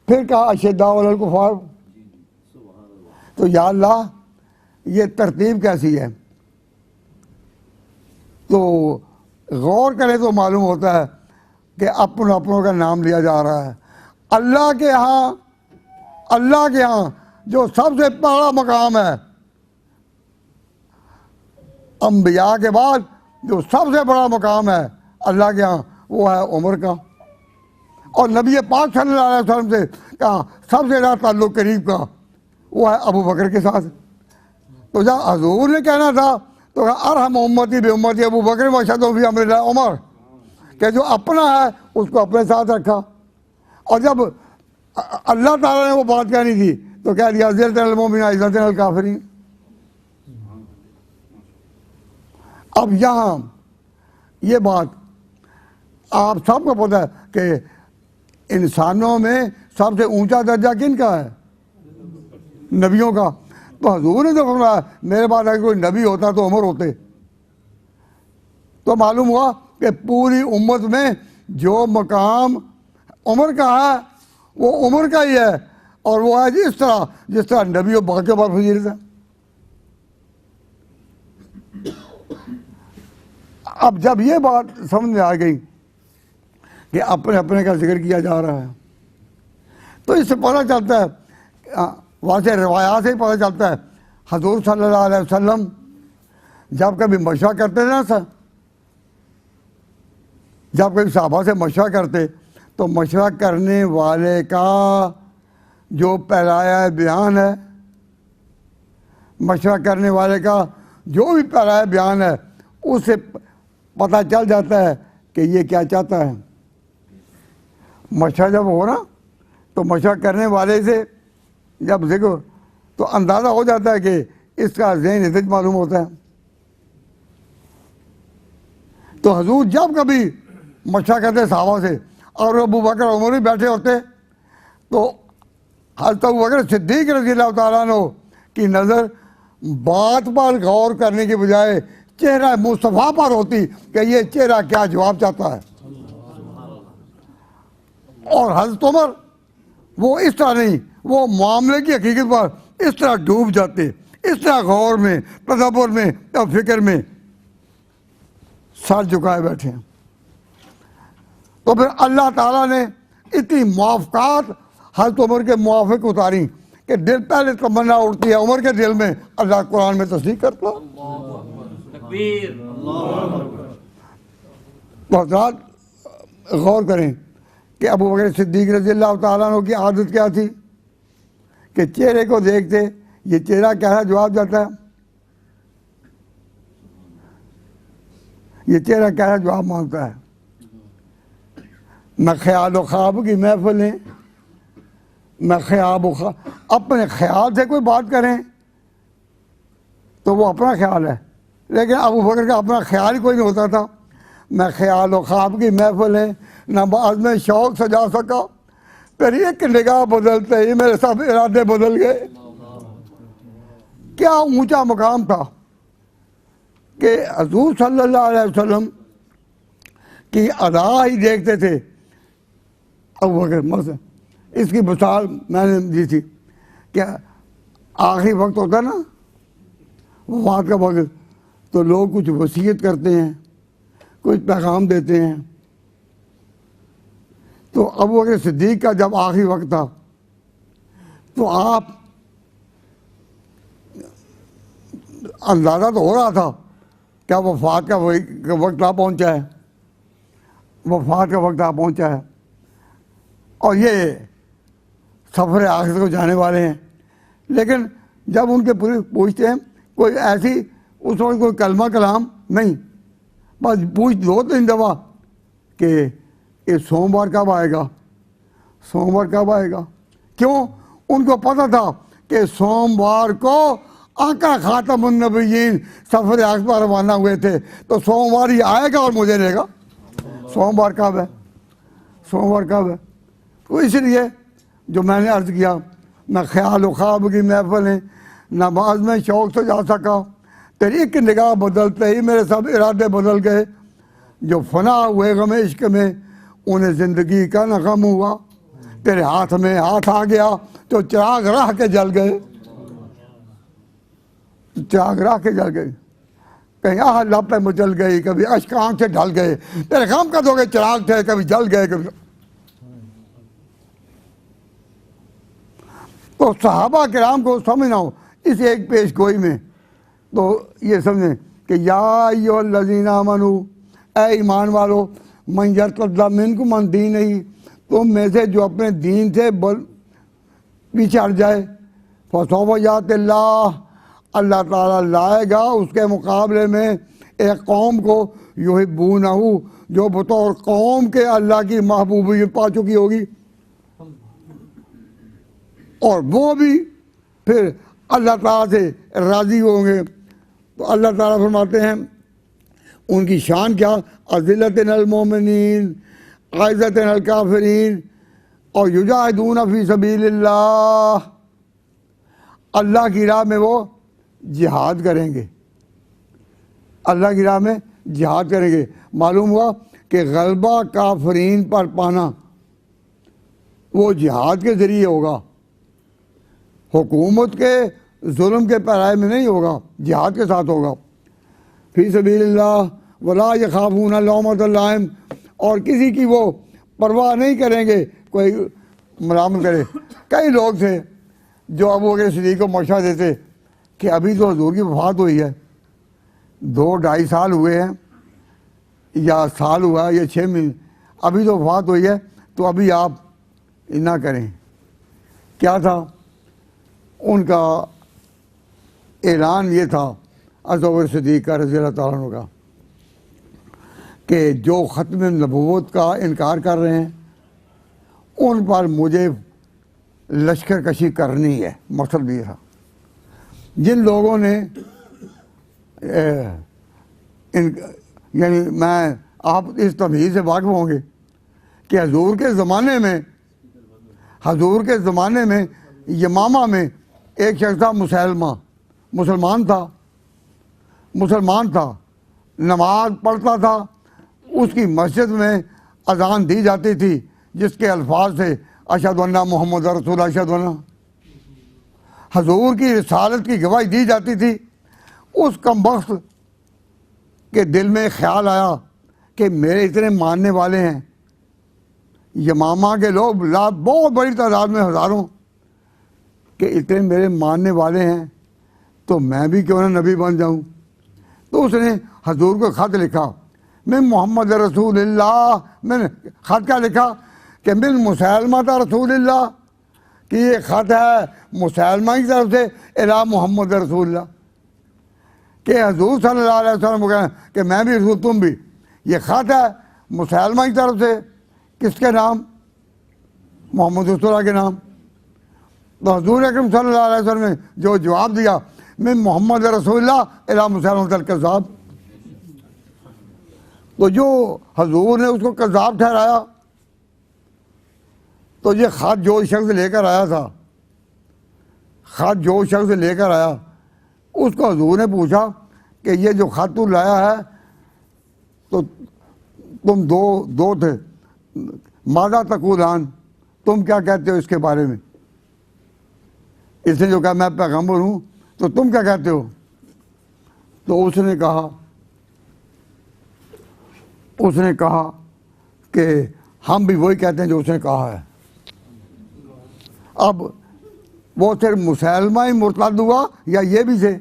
پھر کہا اشداء علی الکفار. تو یا اللہ یہ ترتیب کیسی ہے؟ تو غور کرے تو معلوم ہوتا ہے کہ اپنوں کا نام لیا جا رہا ہے. اللہ کے ہاں جو سب سے بڑا مقام ہے، انبیاء کے بعد جو سب سے بڑا مقام ہے اللہ کے ہاں وہ ہے عمر کا. اور نبی پاک صلی اللہ علیہ وسلم سے کہا سب سے زیادہ تعلق قریب کا وہ ہے ابو بکر کے ساتھ. تو جب حضور نے کہنا تھا تو ارحم امتی بے امتی ابو بکر واشدہم فی امر اللہ عمر، کہ جو اپنا ہے اس کو اپنے ساتھ رکھا. اور جب اللہ تعالیٰ نے وہ بات کہنی تھی تو کہہ دیا اذلۃ المؤمنین عزت الکافرین. اب یہاں یہ بات آپ سب کو پتہ ہے کہ انسانوں میں سب سے اونچا درجہ کن کا ہے؟ نبیوں کا. تو حضور نے تو فرمایا میرے بعد اگر کوئی نبی ہوتا تو عمر ہوتے. تو معلوم ہوا کہ پوری امت میں جو مقام عمر کا ہے وہ عمر کا ہی ہے، اور وہ ہے جس طرح نبی و باقی پر فضیلت ہے. اب جب یہ بات سمجھ میں آ گئی کہ اپنے کا ذکر کیا جا رہا ہے تو اس سے پتہ چلتا ہے، واضح روایات سے ہی پتہ چلتا ہے حضور صلی اللہ علیہ وسلم جب کبھی مشورہ کرتے تھے نا سر، جب کبھی صحابہ سے مشورہ کرتے تو مشورہ کرنے والے کا جو پہلایا بیان ہے، مشورہ کرنے والے کا جو بھی پہلایا بیان ہے اس سے پتہ چل جاتا ہے کہ یہ کیا چاہتا ہے. مشورہ جب ہو نا تو مشورہ کرنے والے سے جب ذکر تو اندازہ ہو جاتا ہے کہ اس کا ذہن نتیج معلوم ہوتا ہے. تو حضور جب کبھی مشورہ کرتے صحابہ سے اور ابو بکر عمر بھی بیٹھے ہوتے تو حضرت ابو بکر صدیق رضی اللہ تعالیٰ عنہ کی نظر بات پر غور کرنے کے بجائے چہرہ مصطفیٰ پر ہوتی کہ یہ چہرہ کیا جواب چاہتا ہے. اور حضرت عمر وہ اس طرح نہیں، وہ معاملے کی حقیقت پر اس طرح ڈوب جاتے، اس طرح غور میں، تدبر میں اور فکر میں سر جھکائے بیٹھے ہیں. تو پھر اللہ تعالیٰ نے اتنی موافقات حضرت عمر کے موافق اتاری کہ دل پہلے تمنا اٹھتی ہے عمر کے دل میں، اللہ قرآن میں تصدیق کرتا. تو حضرات غور کریں کہ ابو بکر صدیق رضی اللہ تعالیٰ عنہ کی عادت کیا تھی کہ چہرے کو دیکھتے یہ چہرہ کیسا جواب دیتا ہے، یہ چہرہ کیسا جواب مانگتا ہے۔ میں خیال و خواب کی محفلیں، میں خیال و خواب، اپنے خیال سے کوئی بات کریں تو وہ اپنا خیال ہے، لیکن ابو بکر کا اپنا خیال ہی کوئی نہیں ہوتا تھا۔ میں خیال و خواب کی محفلیں نہ بعض میں شوق سجا سکا، تیری ایک نگاہ بدلتے ہی میرے سب ارادے بدل گئے۔ کیا اونچا مقام تھا کہ حضور صلی اللہ علیہ وسلم کی ادا ہی دیکھتے تھے ابو بکر۔ مثلا اس کی مثال میں نے دی تھی کہ آخری وقت ہوتا ہے نا، وفات کا وقت، تو لوگ کچھ وصیت کرتے ہیں، کچھ پیغام دیتے ہیں۔ تو ابو بکر صدیق کا جب آخری وقت تھا تو آپ اندازہ تو ہو رہا تھا کیا وفات کا وقت آ پہنچا ہے، وفات کا وقت آ پہنچا ہے اور یہ سفر آخرت کو جانے والے ہیں۔ لیکن جب ان کے پوچھتے ہیں کوئی ایسی اس وقت کوئی کلمہ کلام نہیں، بس پوچھ دو تین دفعہ کہ یہ سوموار کب آئے گا، سوموار کب آئے گا۔ کیوں؟ ان کو پتہ تھا کہ سوموار کو آقا خاتم النبیین سفر آخرت پر روانہ ہوئے تھے، تو سوموار ہی آئے گا اور مجھے لے گا۔ سوموار کب ہے، سوموار کب ہے؟ تو اس لیے جو میں نے عرض کیا، میں خیال و خواب کی محفلیں نہ بعض میں شوق سے جا سکا، تیری ایک نگاہ بدلتے ہی میرے سب ارادے بدل گئے۔ جو فنا ہوئے غم عشق میں انہیں زندگی کا نہ غم ہوا، تیرے ہاتھ میں ہاتھ آ گیا تو چراغ راہ کے جل گئے، چراغ راہ کے جل گئے۔ کہیں آہ لب پہ مچل گئی، کبھی اشک آنکھ سے ڈھل گئے، تیرے غم کا دو گے چراغ تھے، کبھی جل گئے کبھی۔ تو صحابہ کرام کو سمجھنا ہو اس ایک پیش گوئی میں، تو یہ سمجھیں کہ یا ایھا الذین آمنو، اے ایمان والو، من یرتد منکم عن دینہ، تم میں سے جو اپنے دین سے پیچھے ہٹ جائے، فسوف یأتی اللہ، اللہ تعالیٰ لائے گا اس کے مقابلے میں ایک قوم کو یحبونہ، جو بطور قوم کے اللہ کی محبوبیت پا چکی ہوگی، اور وہ بھی پھر اللہ تعالیٰ سے راضی ہوں گے۔ تو اللہ تعالیٰ فرماتے ہیں ان کی شان کیا، اذلۃ علی المؤمنین اعزۃ علی الکافرین، اور یجاہدون فی سبیل اللہ، اللہ کی راہ میں وہ جہاد کریں گے، اللہ کی راہ میں جہاد کریں گے۔ معلوم ہوا کہ غلبہ کافرین پر پانا وہ جہاد کے ذریعے ہوگا، حکومت کے ظلم کے پیراۓ میں نہیں ہوگا، جہاد کے ساتھ ہوگا۔ فی سبیل اللہ ولا یخافون لومۃ لائم، اور کسی کی وہ پرواہ نہیں کریں گے کوئی ملامت کرے۔ کئی لوگ تھے جو ابو بکر صدیق کو مشورہ دیتے کہ ابھی تو حضور کی وفات ہوئی ہے، 2-2.5 سال ہوئے ہیں، یا سال ہوا ہے یا 6 مہینے، ابھی تو وفات ہوئی ہے، تو ابھی آپ نہ کریں۔ کیا تھا ان کا اعلان؟ یہ تھا ابو بکر صدیق کا رضی اللہ تعالیٰ عنہ کا کہ جو ختم نبوت کا انکار کر رہے ہیں ان پر مجھے لشکر کشی کرنی ہے۔ مقصد بھی تھا جن لوگوں نے یعنی میں آپ اس تمہید سے واقف ہوں گے کہ حضور کے زمانے میں یمامہ میں ایک شخص تھا مسلمہ، مسلمان تھا، نماز پڑھتا تھا، اس کی مسجد میں اذان دی جاتی تھی جس کے الفاظ سے اشہد ان محمد رسول اللہ، اشہد ان حضور کی رسالت کی گواہی دی جاتی تھی۔ اس کمبخت کے دل میں خیال آیا کہ میرے اتنے ماننے والے ہیں، یمامہ کے لوگ بہت بڑی تعداد میں، ہزاروں، کہ اتنے میرے ماننے والے ہیں تو میں بھی کیوں نہ نبی بن جاؤں۔ تو اس نے حضور کو خط لکھا، من محمد رسول اللہ، میں نے خط کیا لکھا کہ من مسلمہ رسول اللہ، کہ یہ خط ہے مسلمہ کی طرف سے الی محمد رسول اللہ، کہ حضور صلی اللہ علیہ وسلم کو کہنا کہ میں بھی رسول تم بھی. یہ خط ہے مسلمہ کی طرف سے، کس کے نام؟ محمد رسول اللہ کے نام. تو حضور اکرم صلی اللہ علیہ وسلم نے جو جواب دیا من محمد رسول اللہ الی مسلمۃ الکذاب، تو جو حضور نے اس کو کذاب ٹھہرایا، تو یہ خط جو شخص لے کر آیا تھا، خط جو شخص لے کر آیا، اس کو حضور نے پوچھا کہ یہ جو خط تو لایا ہے، تو تم دو تھے، ماذا تقولان، تم کیا کہتے ہو اس کے بارے میں؟ اس نے جو کہا میں پیغمبر ہوں، تو تم کیا کہتے ہو؟ تو اس نے کہا کہ ہم بھی وہی کہتے ہیں جو اس نے کہا ہے. اب وہ صرف مسلمہ ہی مرتد ہوا یا یہ بھی تھے؟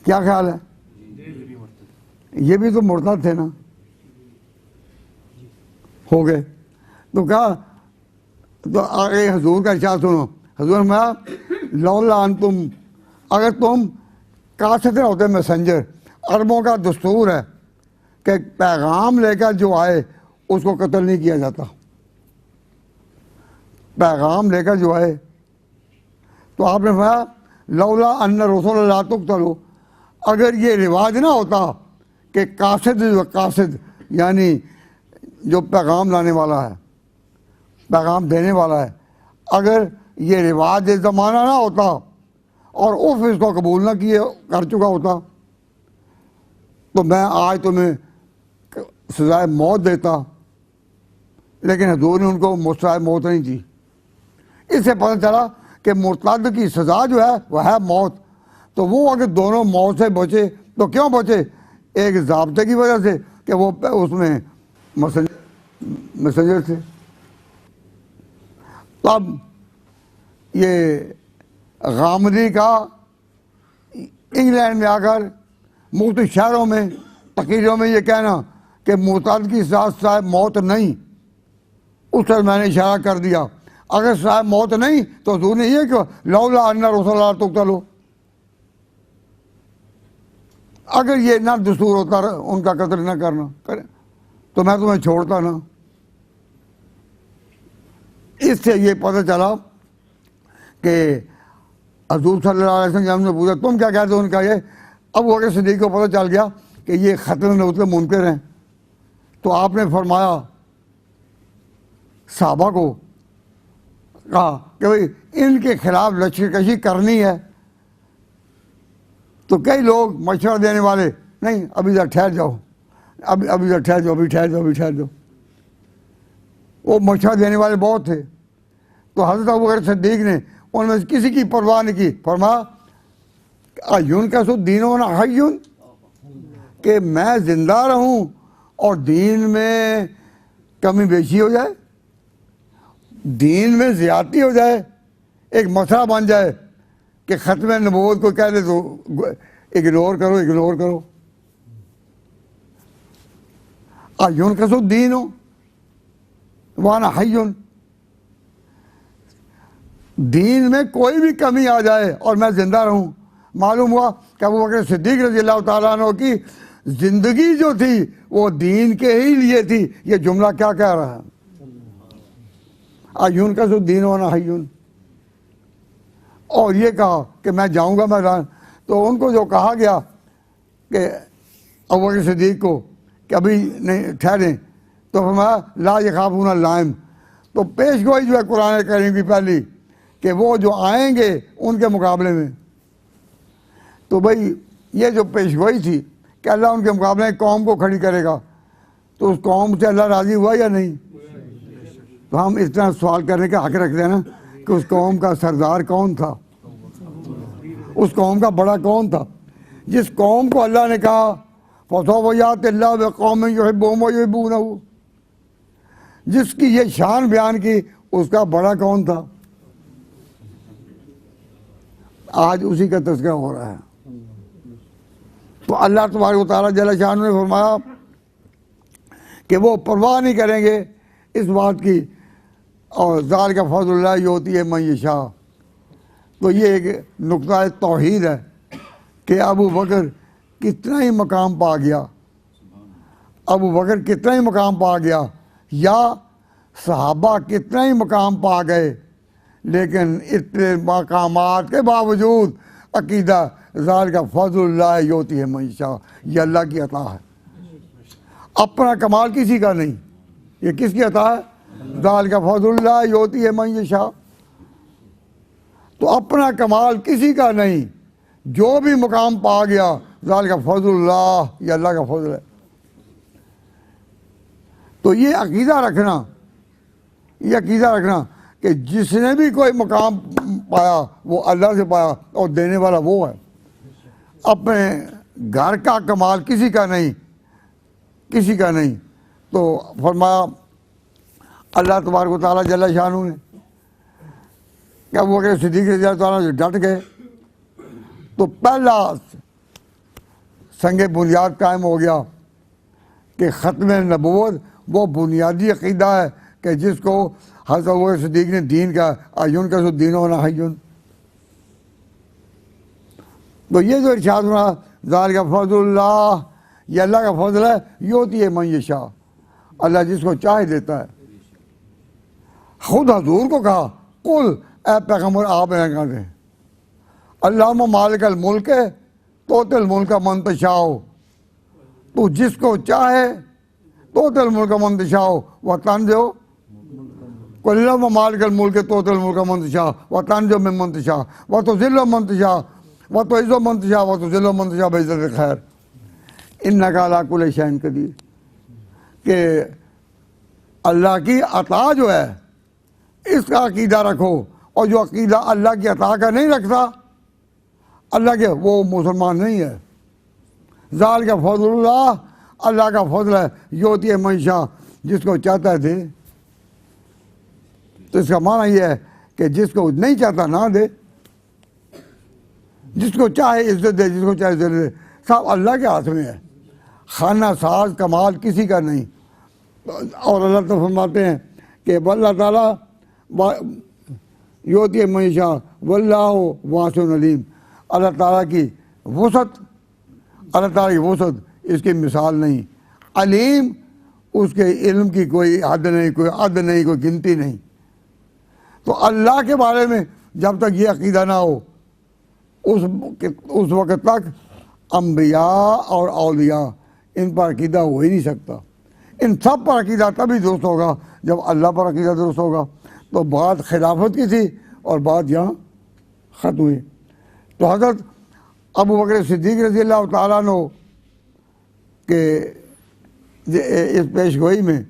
کیا خیال ہے؟ یہ بھی تو مرتد تھے نا، ہو گئے. تو کہا، تو آگے حضور کا ارشاد سنو. حضور میں لولا انتم، اگر تم کاسد ہوتے میسنجر، عربوں کا دستور ہے کہ پیغام لے کر جو آئے اس کو قتل نہیں کیا جاتا. پیغام لے کر جو آئے، تو آپ نے فرمایا لولا ان رسول اللہ تقتلوا، اگر یہ رواج نہ ہوتا کہ قاصد یعنی جو پیغام لانے والا ہے، پیغام دینے والا ہے، اگر یہ رواج زمانہ نہ ہوتا اور اس کو قبول نہ کر چکا ہوتا، تو میں آج تمہیں سزائے موت دیتا. لیکن حضور نے ان کو سزائے موت نہیں دی. اس سے پتہ چلا کہ مرتد کی سزا جو ہے وہ ہے موت. تو وہ اگر دونوں موت سے بچے تو کیوں بچے؟ ایک ضابطے کی وجہ سے کہ وہ اس میں میسنجر تھے. تب یہ غامدی کا انگلینڈ میں آ کر مختلف شہروں میں تقریروں میں یہ کہنا کہ مرتد کی سزا موت نہیں، اس پر میں نے اشارہ کر دیا. اگر سزا موت نہیں تو حضور نے یہ کہ لولا ان رسول اللہ تقتلوا، اگر یہ نہ دستور ہوتا ان کا قتل نہ کرنا تو میں تمہیں چھوڑتا نا. اس سے یہ پتہ چلا کہ حضور صلی اللہ علیہ وسلم جب ہم نے پوچھا تم کیا کہتے ہو، ان کا یہ ابو بکر صدیق کو پتہ چل گیا کہ یہ ختم نبوت منکر ہیں. تو آپ نے فرمایا صحابہ کو کہا کہ بھئی ان کے خلاف لشکر کشی کرنی ہے. تو کئی لوگ مشورہ دینے والے، نہیں ابھی ذرا ٹھہر جاؤ، ابھی ذرا ٹھہر جاؤ، ابھی ٹھہر جاؤ. وہ مشورہ دینے والے بہت تھے. تو حضرت ابوبکر صدیق نے ان میں سے کسی کی پرواہ نہیں کی. فرمایا ایون کا سو دینوں نہ حیون، کہ میں زندہ رہوں اور دین میں کمی بیشی ہو جائے، دین میں زیادتی ہو جائے، ایک مسئلہ بن جائے کہ ختم نبوت کو کہہ دے تو اگنور کرو. ایون کا سو دین ہو وانا حیون، دین میں کوئی بھی کمی آ جائے اور میں زندہ رہوں. معلوم ہوا کہ ابوبکر صدیق رضی اللہ تعالیٰ عنہ کی زندگی جو تھی وہ دین کے ہی لیے تھی. یہ جملہ کیا کہہ رہا ہے؟ ایون کا سو دین ہونا حیون. اور یہ کہا کہ میں جاؤں گا میدان. تو ان کو جو کہا گیا کہ ابوبکر صدیق کو کہ ابھی نہیں ٹھہریں، تو فرمایا لا یخافون اللائم. تو پیش گوئی جو ہے قرآن کریم کی پہلی کہ وہ جو آئیں گے ان کے مقابلے میں، تو بھئی یہ جو پیش گوئی تھی کہ اللہ ان کے مقابلے میں قوم کو کھڑی کرے گا، تو اس قوم سے اللہ راضی ہوا یا نہیں؟ تو ہم اس طرح سوال کرنے کا حق رکھتے ہیں نا کہ اس قوم کا سردار کون تھا، اس قوم کا بڑا کون تھا، جس قوم کو اللہ نے کہا فَسَوْفَ يَأْتِ اللَّهُ بِقَوْمٍ يُحِبُّهُمْ وَيُحِبُّونَهُ، جس کی یہ شان بیان کی، اس کا بڑا کون تھا؟ آج اسی کا تذکرہ ہو رہا ہے. تو اللہ تبارک و تعالیٰ جل شانہ نے فرمایا کہ وہ پرواہ نہیں کریں گے اس بات کی اور ذالک فضل اللہ یؤتی من یشاء. تو یہ ایک نقطہ توحید ہے کہ ابو بکر کتنا ہی مقام پا گیا، ابو بکر کتنا ہی مقام پا گیا، یا صحابہ کتنا ہی مقام پا گئے، لیکن اتنے مقامات کے باوجود عقیدہ ذالک فضل اللہ یؤتی من یشاء، یہ اللہ کی عطا ہے، اپنا کمال کسی کا نہیں. یہ کس کی عطا ہے؟ ذالک فضل اللہ یؤتی من یشاء. تو اپنا کمال کسی کا نہیں، جو بھی مقام پا گیا ذالک فضل اللہ، یہ اللہ کا فضل ہے. تو یہ عقیدہ رکھنا کہ جس نے بھی کوئی مقام پایا وہ اللہ سے پایا، اور دینے والا وہ ہے. اپنے گھر کا کمال کسی کا نہیں. تو فرمایا اللہ تبارک و تعالیٰ جل شانہ نے کہ ابو بکر صدیق رضی اللہ تعالیٰ سے ڈٹ گئے تو پہلا سنگ بنیاد قائم ہو گیا کہ ختم نبوت وہ بنیادی عقیدہ ہے کہ جس کو حضرت ابو بکر صدیق نے دین کا ایون کا سو دین و نحیون. تو یہ جو ارشاد ہوا ذالک فضل اللہ، یہ اللہ کا فضل ہے، یؤتی من یشاء، اللہ جس کو چاہے دیتا ہے. خود حضور کو کہا قل، اے پیغمبر آپ کہتے ہیں اللہم مالک الملک تؤتی الملک من تشاء، تو جس کو چاہے تؤتی الملک من تشاء وتنزع، قل اللہم مالک الملک تؤتی الملک من تشاء وتنزع ممن تشاء وتذل من تشاء وتعز من تشاء وتذل من تشاء بعزتک خیر انک علی کل شیء قدیر. کہ اللہ کی عطا جو ہے اس کا عقیدہ رکھو، اور جو عقیدہ اللہ کی عطا کا نہیں رکھتا اللہ کے، وہ مسلمان نہیں ہے. ذالک فضل اللہ، اللہ کا فضل ہے، یؤتی من یشاء، جس کو چاہتا ہے دے. تو اس کا معنی یہ ہے کہ جس کو نہیں چاہتا نہ دے، جس کو چاہے عزت دے، جس کو چاہے عزت دے، سب اللہ کے ہاتھ میں ہے. خانہ ساز کمال کسی کا نہیں. اور اللہ تو فرماتے ہیں کہ اللہ تعالیٰ یؤتی من یشاء واللہ واسع علیم، اللہ تعالیٰ کی وسعت، اس کی مثال نہیں. علیم، اس کے علم کی کوئی حد نہیں، کوئی عد نہیں، کوئی گنتی نہیں. تو اللہ کے بارے میں جب تک یہ عقیدہ نہ ہو اس وقت تک انبیاء اور اولیاء ان پر عقیدہ ہو ہی نہیں سکتا. ان سب پر عقیدہ تبھی درست ہوگا جب اللہ پر عقیدہ درست ہوگا. تو بات خلافت کی تھی اور بات یہاں ختم ہوئی. تو حضرت ابو بکر صدیق رضی اللہ تعالیٰ عنہ کہ اس پیش گوئی میں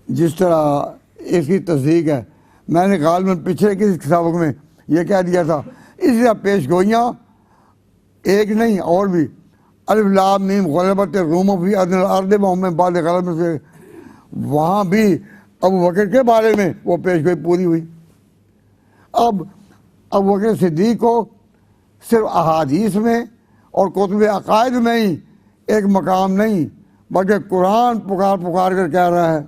جس طرح اس کی تصدیق ہے، میں نے غالباً پچھلے کسی سبق میں یہ کہہ دیا تھا، اسی طرح پیش گوئیاں ایک نہیں اور بھی، الف لام میم غلبت الروم فی ادنی الارض وهم من بعد غلبہم سے، وہاں بھی ابو بکر کے بارے میں وہ پیش گوئی پوری ہوئی. اب ابو بکر صدیق کو صرف احادیث میں اور کتب عقائد میں ہی ایک مقام نہیں بلکہ قرآن پکار کر کہہ رہا ہے،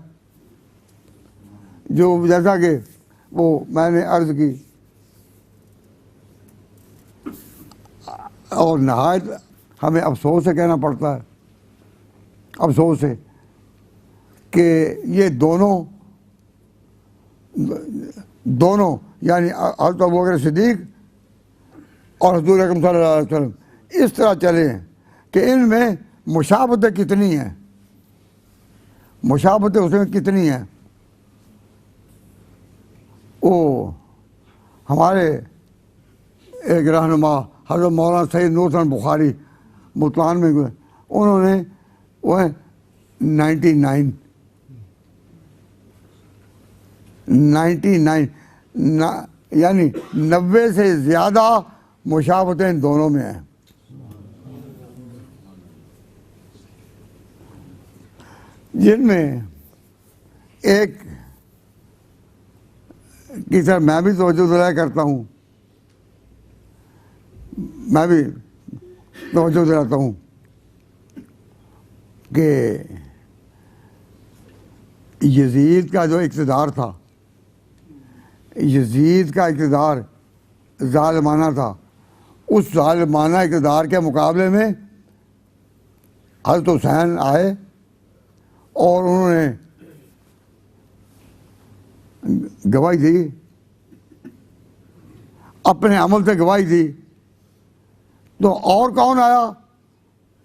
جو جیسا کہ وہ میں نے عرض کی. اور نہایت ہمیں افسوس سے کہنا پڑتا ہے، افسوس سے، کہ یہ دونوں یعنی حضرت ابوبکر صدیق اور حضور اکرم صلی اللہ علیہ وسلم اس طرح چلے ہیں کہ ان میں مشابہتیں کتنی ہیں، مشابہتیں اس میں کتنی ہیں. وہ ہمارے ایک رہنما حضرت مولانا سید نور حسن بخاری ملتان میں گئے، انہوں نے وہ 99 یعنی 90 سے زیادہ مشابہتیں ان دونوں میں ہیں. جن میں ایک کی طرف میں بھی توجہ دلایا کرتا ہوں، میں بھی توجہ دلاتا ہوں کہ یزید کا جو اقتدار تھا، یزید کا اقتدار ظالمانہ تھا، اس ظالمانہ اقتدار کے مقابلے میں حضرت حسین آئے اور انہوں نے گواہی دی، اپنے عمل سے گواہی دی. تو اور کون آیا؟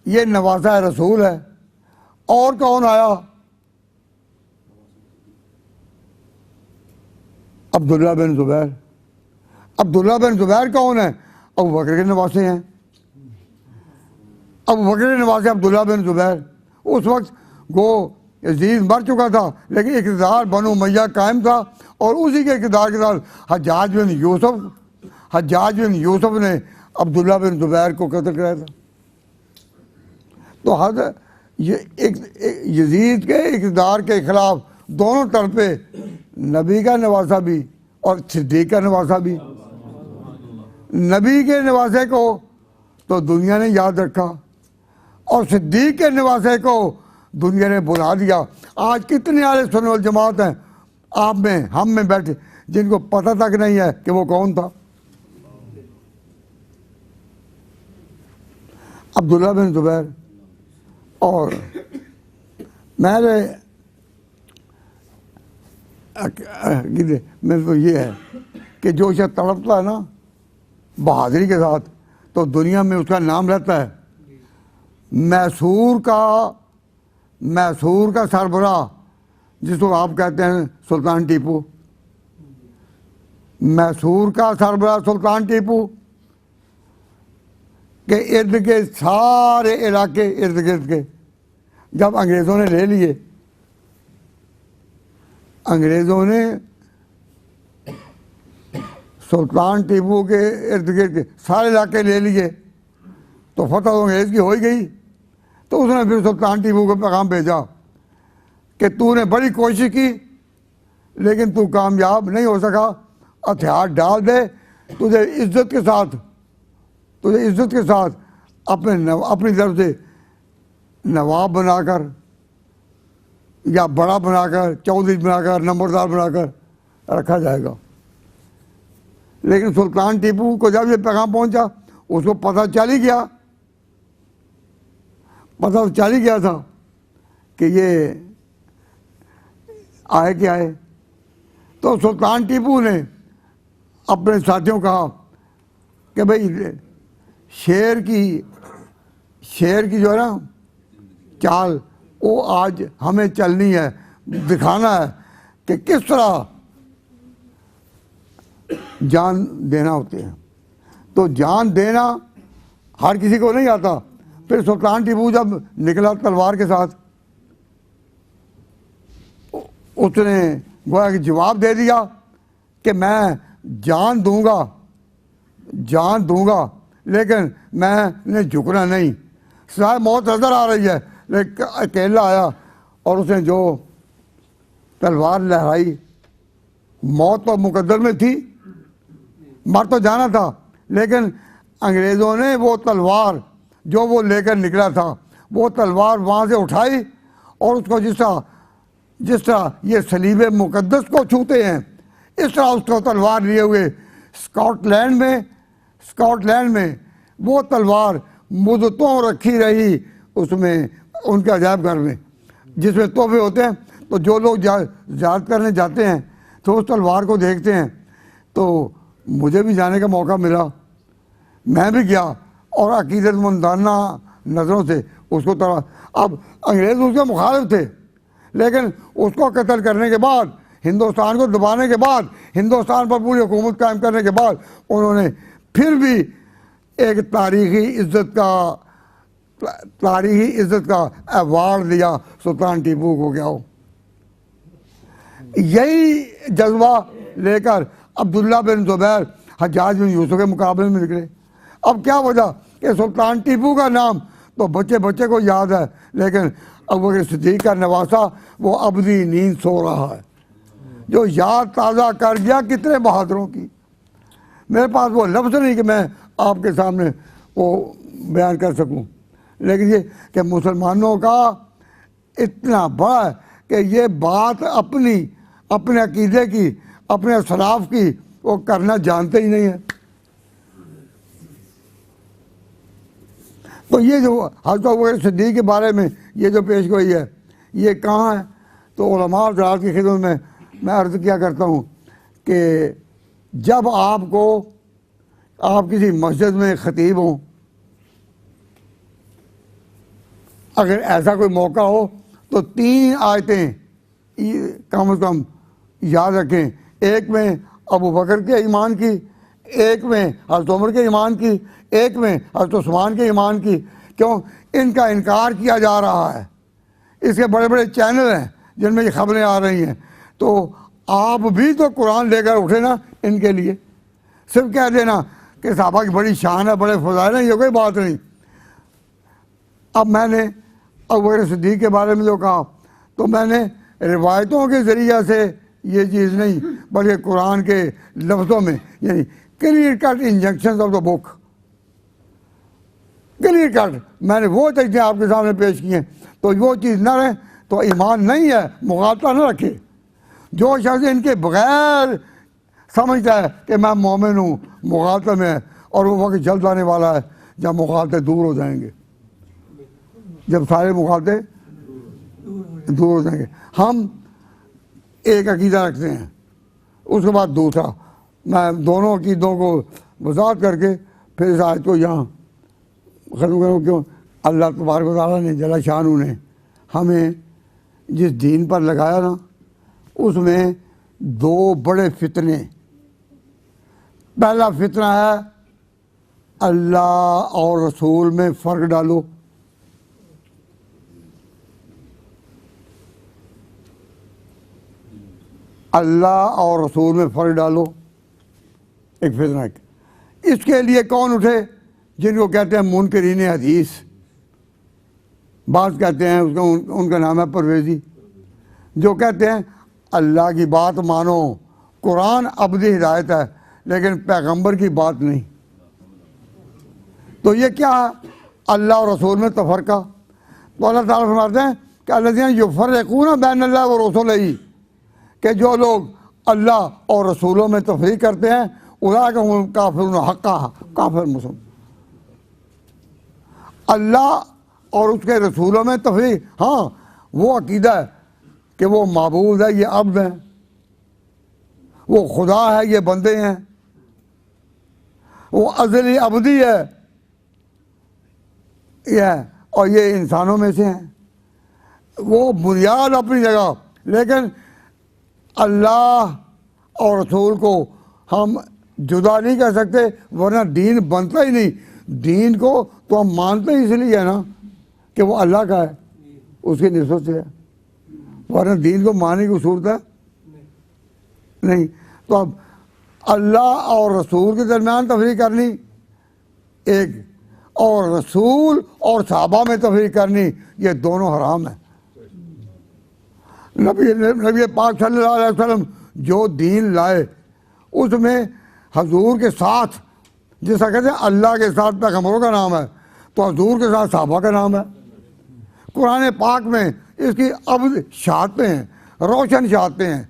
یہ نواسہ رسول ہے. اور کون آیا؟ عبداللہ بن زبیر. عبداللہ بن زبیر کون ہے؟ ابو بکر کے نواسے ہیں. ابو بکر کے نواسے عبداللہ بن زبیر. اس وقت گو یزید مر چکا تھا لیکن اقتدار بنو امیہ قائم تھا، اور اسی کے اقتدار کے ساتھ حجاج بن یوسف نے عبداللہ بن زبیر کو قتل کرایا تھا. تو حضرت یزید کے اقتدار کے خلاف دونوں طرفے نبی کا نواسہ بھی اور صدیق کا نواسہ بھی. نبی کے نواسے کو تو دنیا نے یاد رکھا اور صدیق کے نواسے کو دنیا نے بلا دیا. آج کتنے اہل سنت والجماعت ہیں آپ میں، ہم میں بیٹھے، جن کو پتہ تک نہیں ہے کہ وہ کون تھا. عبداللہ بن زبیر. اور میں تو یہ ہے کہ جو شخص تڑپتا ہے نا بہادری کے ساتھ تو دنیا میں اس کا نام رہتا ہے. میسور کا سربراہ جس کو آپ کہتے ہیں سلطان ٹیپو، میسور کا سربراہ سلطان ٹیپو کے ارد گرد سارے علاقے ارد گرد کے جب انگریزوں نے لے لیے، انگریزوں نے سلطان ٹیپو کے ارد گرد کے سارے علاقے لے لیے تو فتح انگریز کی ہو ہی گئی. تو اس نے پھر سلطان ٹیپو کو پیغام بھیجا کہ تو نے بڑی کوشش کی لیکن تو کامیاب نہیں ہو سکا، ہتھیار ڈال دے، تجھے عزت کے ساتھ اپنی طرف سے نواب بنا کر یا بڑا بنا کر، چودھری بنا کر، نمبردار بنا کر رکھا جائے گا. لیکن سلطان ٹیپو کو جب یہ پیغام پہنچا اس کو پتہ چل ہی گیا تھا کہ یہ آئے کیا ہے. تو سلطان ٹیپو نے اپنے ساتھیوں کہا کہ بھئی شیر کی جو ہے نا چال وہ آج ہمیں چلنی ہے، دکھانا ہے کہ کس طرح جان دینا ہوتے ہیں. تو جان دینا ہر کسی کو نہیں آتا. پھر سلطان ٹیپو جب نکلا تلوار کے ساتھ اس نے گویا کہ جواب دے دیا کہ میں جان دوں گا لیکن میں نے جھکنا نہیں. سوائے موت نظر آ رہی ہے لیکن اکیلا آیا اور اس نے جو تلوار لہرائی، موت تو مقدر میں تھی، مر تو جانا تھا، لیکن انگریزوں نے وہ تلوار جو وہ لے کر نکلا تھا وہ تلوار وہاں سے اٹھائی اور اس کو جس طرح یہ صلیب مقدس کو چھوتے ہیں اس طرح اس کو تلوار لیے ہوئے اسکاٹ لینڈ میں وہ تلوار مدتوں رکھی رہی اس میں ان کے عجائب گھر میں جس میں تحفے ہوتے ہیں. تو جو لوگ زیارت کرنے جاتے ہیں تو اس تلوار کو دیکھتے ہیں. تو مجھے بھی جانے کا موقع ملا، میں بھی گیا اور عقیدت مندانہ نظروں سے اس کو اب انگریز اس کے مخالف تھے لیکن اس کو قتل کرنے کے بعد، ہندوستان کو دبانے کے بعد، ہندوستان پر پوری حکومت قائم کرنے کے بعد انہوں نے پھر بھی ایک تاریخی عزت کا ایوارڈ دیا سلطان ٹیپو کو. کیا ہو یہی جذبہ لے کر عبداللہ بن زبیر حجاج بن یوسف کے مقابلے میں نکلے. اب کیا وجہ کہ سلطان ٹیپو کا نام تو بچے کو یاد ہے لیکن ابوبکر صدیق کا نواسہ وہ ابدی نیند سو رہا ہے جو یاد تازہ کر گیا کتنے بہادروں کی. میرے پاس وہ لفظ نہیں کہ میں آپ کے سامنے وہ بیان کر سکوں، لیکن یہ کہ مسلمانوں کا اتنا بڑا کہ یہ بات اپنے عقیدے کی، اپنے اسلاف کی وہ کرنا جانتے ہی نہیں ہیں۔ تو یہ جو حضرت ابوبکر صدیق کے بارے میں یہ جو پیش گوئی ہے یہ کہاں ہے؟ تو علماء حضرات کی خدمت میں عرض کیا کرتا ہوں کہ جب آپ کسی مسجد میں خطیب ہوں، اگر ایسا کوئی موقع ہو تو 3 آیتیں کم از کم یاد رکھیں، ایک میں ابوبکر کے ایمان کی، ایک میں حضرت عمر کے ایمان کی، ایک میں حضرت عثمان کے ایمان کی۔ کیوں؟ ان کا انکار کیا جا رہا ہے، اس کے بڑے بڑے چینل ہیں جن میں یہ خبریں آ رہی ہیں۔ تو آپ بھی تو قرآن لے کر اٹھے نا ان کے لیے، صرف کہہ دینا کہ صحابہ کی بڑی شان ہے، بڑے فضائل ہیں، یہ کوئی بات نہیں۔ اب میں نے ابوبکر صدیق کے بارے میں جو کہا تو میں نے روایتوں کے ذریعہ سے یہ چیز نہیں بلکہ قرآن کے لفظوں میں، یعنی clear cut injunctions of the book, clear cut میں نے وہ چیزیں آپ کے سامنے پیش کی ہیں۔ تو وہ چیز نہ رہے تو ایمان نہیں ہے، مغالطہ نہ رکھے۔ جو شخص ان کے بغیر سمجھتا ہے کہ میں مومن ہوں، مغالطے میں ہے، اور وہ وقت جلد آنے والا ہے جب مغالطے دور ہو جائیں گے، جب سارے مغالطے دور ہو جائیں گے۔ ہم ایک عقیدہ رکھتے ہیں، اس کے بعد دوسرا، میں دونوں عقیدوں کو وضاحت کر کے پھر اس آیت کو یہاں ختم کروں۔ کیوں؟ اللہ تبارک و تعالیٰ نے جل شانہ نے ہمیں جس دین پر لگایا نا، اس میں 2 بڑے فتنے۔ پہلا فتنہ ہے اللہ اور رسول میں فرق ڈالو، اللہ اور رسول میں فرق ڈالو، ایک فتنہ ہے۔ اس کے لیے کون اٹھے؟ جن کو کہتے ہیں منکرین حدیث، بعض کہتے ہیں ان کا نام ہے پرویزی، جو کہتے ہیں اللہ کی بات مانو، قرآن ابدی ہدایت ہے لیکن پیغمبر کی بات نہیں۔ تو یہ کیا ہے؟ اللہ اور رسول میں تفرقہ۔ تو اللہ تعالیٰ فرماتے ہیں کہ الذین یفرقون بین اللہ و رسولہ، کہ جو لوگ اللہ اور رسولوں میں تفریق کرتے ہیں اولئک هم کافرون حقا، کافر مسلم۔ اللہ اور اس کے رسولوں میں تفریق، ہاں وہ عقیدہ ہے کہ وہ معبود ہے، یہ عبد ہیں، وہ خدا ہے، یہ بندے ہیں، وہ ازلی ابدی ہے یہ، اور یہ انسانوں میں سے ہیں۔ وہ بنیاد اپنی جگہ، لیکن اللہ اور رسول کو ہم جدا نہیں کر سکتے، ورنہ دین بنتا ہی نہیں۔ دین کو تو ہم مانتے ہی اس لیے ہے نا کہ وہ اللہ کا ہے، اس کی نسبت سے ہے، ورنہ دین کو ماننے کی صورت ہے نہیں۔ تو اب اللہ اور رسول کے درمیان تفریق کرنی ایک، اور رسول اور صحابہ میں تفریق کرنی، یہ دونوں حرام ہیں۔ نبی پاک صلی اللہ علیہ وسلم جو دین لائے اس میں حضور کے ساتھ، جیسا کہتے ہیں اللہ کے ساتھ پیغمبروں کا نام ہے، تو حضور کے ساتھ صحابہ کا نام ہے۔ قرآن پاک میں اس کی اب شہادتیں ہیں، روشن شہادتیں ہیں۔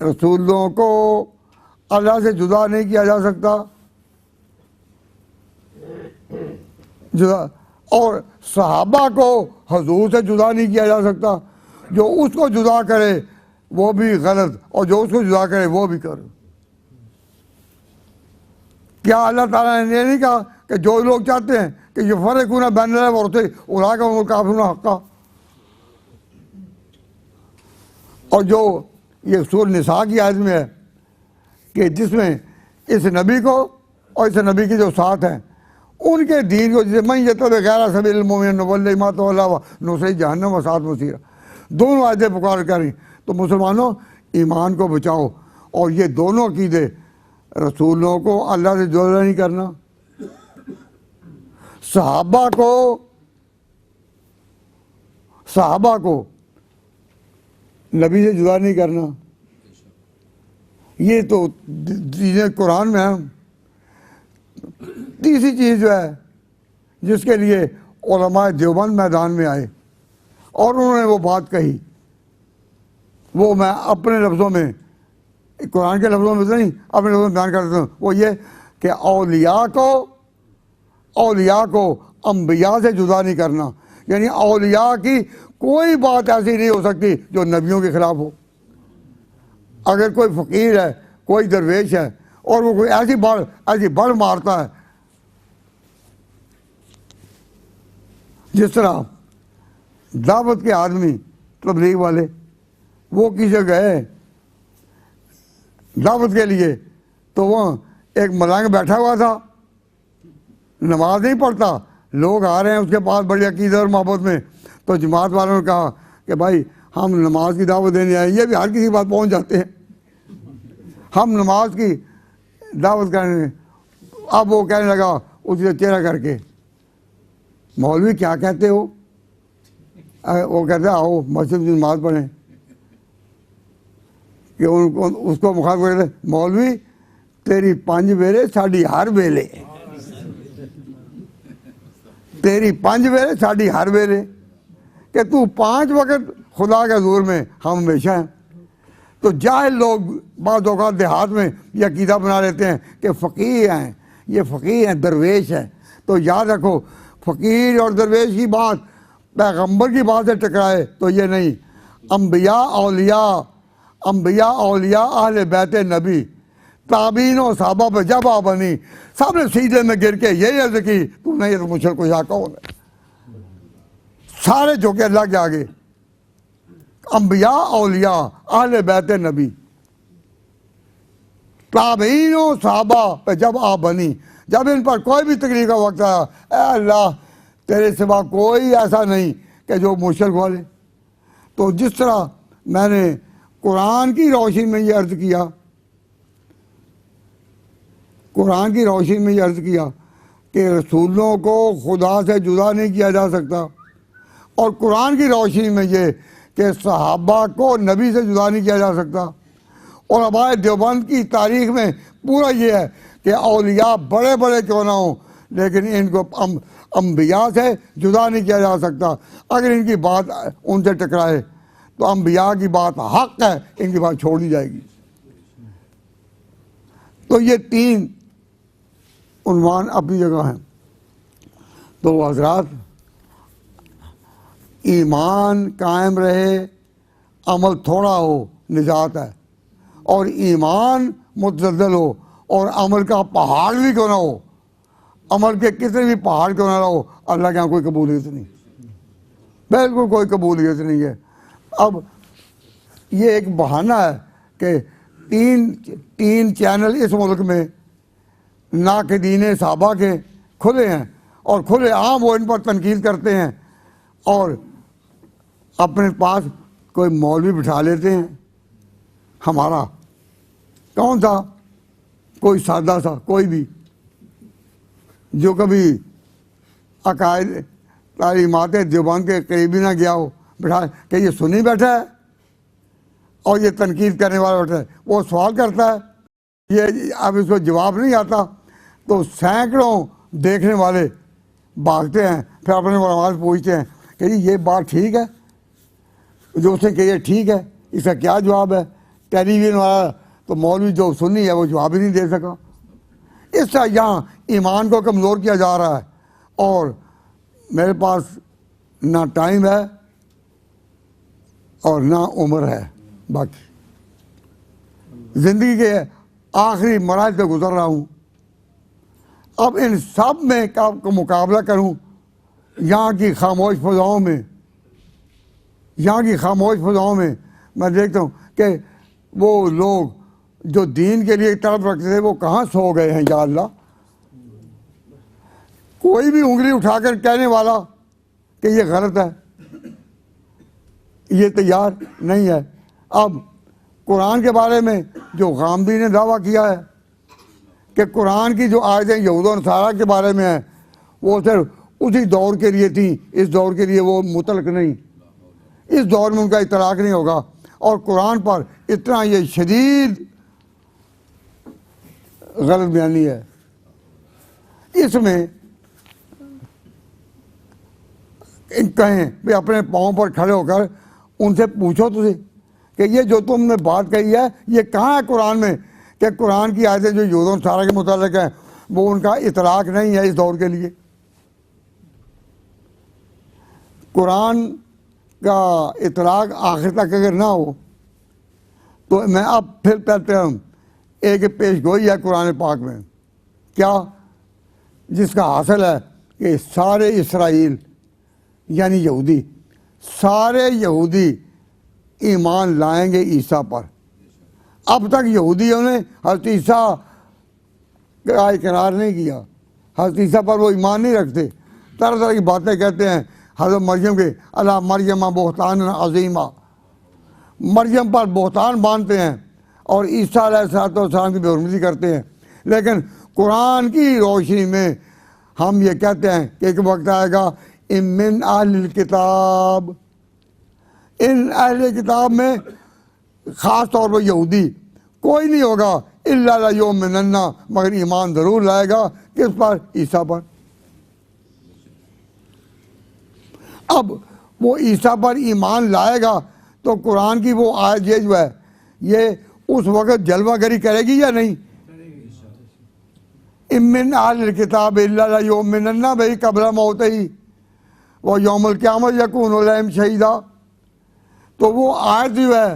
رسولوں کو اللہ سے جدا نہیں کیا جا سکتا، جدا، اور صحابہ کو حضور سے جدا نہیں کیا جا سکتا۔ جو اس کو جدا کرے وہ بھی غلط، اور جو اس کو جدا کرے وہ بھی کرے۔ کیا اللہ تعالیٰ نے یہ نہیں کہا کہ جو لوگ چاہتے ہیں کہ یفرقون بین اللہ و رسولہ اولئک هم الکافرون حقا؟ اور جو یہ سورۃ النساء کی آیت میں ہے کہ جس میں اس نبی کو اور اس نبی کے جو ساتھ ہیں ان کے دین کو، جسے من یتبع غیر سبیل المؤمنین نولیہ ما تولی ونصلہ جہنم وساءت مصیرا، دونوں آیتیں پکار کریں۔ تو مسلمانوں ایمان کو بچاؤ، اور یہ دونوں عقیدے، رسولوں کو اللہ سے جدا نہیں کرنا، صحابہ کو نبی سے جدا نہیں کرنا، یہ تو چیزیں قرآن میں ہیں۔ تیسری چیز جو ہے جس کے لیے علماء دیوبند میدان میں آئے اور انہوں نے وہ بات کہی وہ میں اپنے لفظوں میں، قرآن کے لفظوں میں تو نہیں، اپنے لفظوں میں بیان کر دیتا ہوں. وہ یہ کہ اولیاء کو انبیاء سے جدا نہیں کرنا. یعنی اولیاء کی کوئی بات ایسی نہیں ہو سکتی جو نبیوں کے خلاف ہو. اگر کوئی فقیر ہے، کوئی درویش ہے، اور وہ کوئی ایسی بڑ مارتا ہے، جس طرح دعوت کے آدمی تبلیغ والے وہ کسی گئے دعوت کے لیے، تو وہ ایک ملنگ بیٹھا ہوا تھا، نماز نہیں پڑھتا، لوگ آ رہے ہیں اس کے پاس بڑی عقیدت اور محبت میں. تو جماعت والوں نے کہا کہ بھائی ہم نماز کی دعوت دینے آئے. یہ بھی ہر کسی بات پہنچ جاتے ہیں، ہم نماز کی دعوت کرنے. اب وہ کہنے لگا اس سے چہرہ کر کے، مولوی کیا کہتے ہو؟ وہ کہتے آؤ مسجد میں نماز پڑھیں. کہ اس کو مخاطب کرتے، مولوی تیری 5 ویلے ساڈی ہر ویلے، تیری 5 ویلے ساڈی ہر ویلے، کہ تو 5 وقت خدا کے حضور میں ہم ہمیشہ ہیں. تو جاہل لوگ بعض اوقات دیہات میں یہ عقیدہ بنا لیتے ہیں کہ فقیر ہیں، یہ فقیر ہیں، درویش ہیں. تو یاد رکھو، فقیر اور درویش کی بات پیغمبر کی بات سے ٹکرائے تو یہ نہیں. انبیاء اولیاء اہل بیت نبی، تابعین و صحابہ پہ جب آ بنی، سب نے سیدھے میں گر کے یہی عرض کی تو نہیں تو مشرک کو کون ہے. سارے جھکے اللہ کے آگے. انبیاء اولیاء اہل بیت نبی، تابعین و صحابہ پہ جب آ بنی، جب ان پر کوئی بھی تکلیف کا وقت آیا، اے اللہ تیرے سوا کوئی ایسا نہیں کہ جو مشرک والے. تو جس طرح میں نے قرآن کی روشنی میں یہ عرض کیا، قرآن کی روشنی میں یہ عرض کیا کہ رسولوں کو خدا سے جدا نہیں کیا جا سکتا، اور قرآن کی روشنی میں یہ کہ صحابہ کو نبی سے جدا نہیں کیا جا سکتا. اور ہمارے دیوبند کی تاریخ میں پورا یہ ہے کہ اولیاء بڑے بڑے کیوں نہ ہوں لیکن ان کو انبیاء سے جدا نہیں کیا جا سکتا. اگر ان کی بات ان سے ٹکرائے تو انبیاء کی بات حق ہے، ان کی بات چھوڑ دی جائے گی. تو یہ 3 عنوان اپنی جگہ ہیں. تو حضرات، ایمان قائم رہے، عمل تھوڑا ہو، نجات ہے. اور ایمان متزلزل ہو اور عمل کا پہاڑ بھی کیوں نہ ہو، عمل کے کتنے بھی پہاڑ کیوں نہ ہو، اللہ کے یہاں کوئی قبولیت نہیں، بالکل کوئی قبولیت نہیں ہے. اب یہ ایک بہانہ ہے کہ 3 چینل اس ملک میں ناقدین صحابہ کے کھلے ہیں، اور کھلے عام وہ ان پر تنقید کرتے ہیں، اور اپنے پاس کوئی مولوی بٹھا لیتے ہیں. ہمارا کون تھا؟ کوئی سادہ سا، کوئی بھی جو کبھی عقائد تعلیمات دیوبند کے قریب بھی نہ گیا ہو، بٹھا کہ یہ سنی بیٹھا ہے اور یہ تنقید کرنے والا بیٹھا ہے. وہ سوال کرتا ہے، یہ اب اس کو جواب نہیں آتا، تو سینکڑوں دیکھنے والے بھاگتے ہیں، پھر اپنے علماء سے پوچھتے ہیں کہ جی یہ بات ٹھیک ہے، جو اس نے کہ یہ ٹھیک ہے، اس کا کیا جواب ہے؟ ٹیلی ویژن والا تو مولوی جو سنی ہے وہ جواب ہی نہیں دے سکا. اس طرح یہاں ایمان کو کمزور کیا جا رہا ہے، اور میرے پاس نہ ٹائم ہے اور نہ عمر ہے، باقی زندگی کے آخری مراحل سے گزر رہا ہوں. اب ان سب میں کا مقابلہ کروں یہاں کی خاموش فضاؤں میں، یہاں کی خاموش فضاؤں میں میں دیکھتا ہوں کہ وہ لوگ جو دین کے لیے طلب رکھتے تھے وہ کہاں سو گئے ہیں. یا اللہ، کوئی بھی انگلی اٹھا کر کہنے والا کہ یہ غلط ہے یہ تیار نہیں ہے. اب قرآن کے بارے میں جو غامدی نے دعویٰ کیا ہے کہ قرآن کی جو آیتیں یہود و نصارہ کے بارے میں ہیں وہ صرف اسی دور کے لیے تھیں، اس دور کے لیے وہ مطلق نہیں، اس دور میں ان کا اطلاق نہیں ہوگا. اور قرآن پر اتنا یہ شدید غلط بیانی ہے. اس میں کہیں بھی اپنے پاؤں پر کھڑے ہو کر ان سے پوچھو تجھے کہ یہ جو تم نے بات کہی ہے یہ کہاں ہے قرآن میں کہ قرآن کی آیتیں جو یہود و نصارہ کے متعلق ہیں وہ ان کا اطلاق نہیں ہے اس دور کے لیے. قرآن کا اطلاق آخر تک اگر نہ ہو تو میں اب پھر کہتا ہوں ایک پیش گوئی ہے قرآن پاک میں کیا جس کا حاصل ہے کہ سارے اسرائیل یعنی یہودی سارے یہودی ایمان لائیں گے عیسیٰ پر. اب تک یہودیوں نے حضرت عیسیٰ کا اقرار نہیں کیا, حضرت عیسیٰ پر وہ ایمان نہیں رکھتے, طرح طرح کی باتیں کہتے ہیں حضرت مریم کے اللہ مریم بہتان عظیمہ, مریم پر بہتان باندھتے ہیں اور عیسیٰ علیہ السلام کی بے حرمتی کرتے ہیں. لیکن قرآن کی روشنی میں ہم یہ کہتے ہیں کہ ایک وقت آئے گا من اہل الکتاب, ان اہل کتاب میں خاص طور پر یہودی کوئی نہیں ہوگا الا لیؤمنن مگر ایمان ضرور لائے گا کس پر؟ عیسیٰ پر. اب وہ عیسیٰ پر ایمان لائے گا تو قرآن کی وہ آیت یہ جو ہے یہ اس وقت جلوہ گری کرے گی یا نہیں؟ من اہل الکتاب الا لیؤمنن بہ قبل موتہ و یوم القیامت یکون علیہم شہیدا. تو وہ آیت جو ہے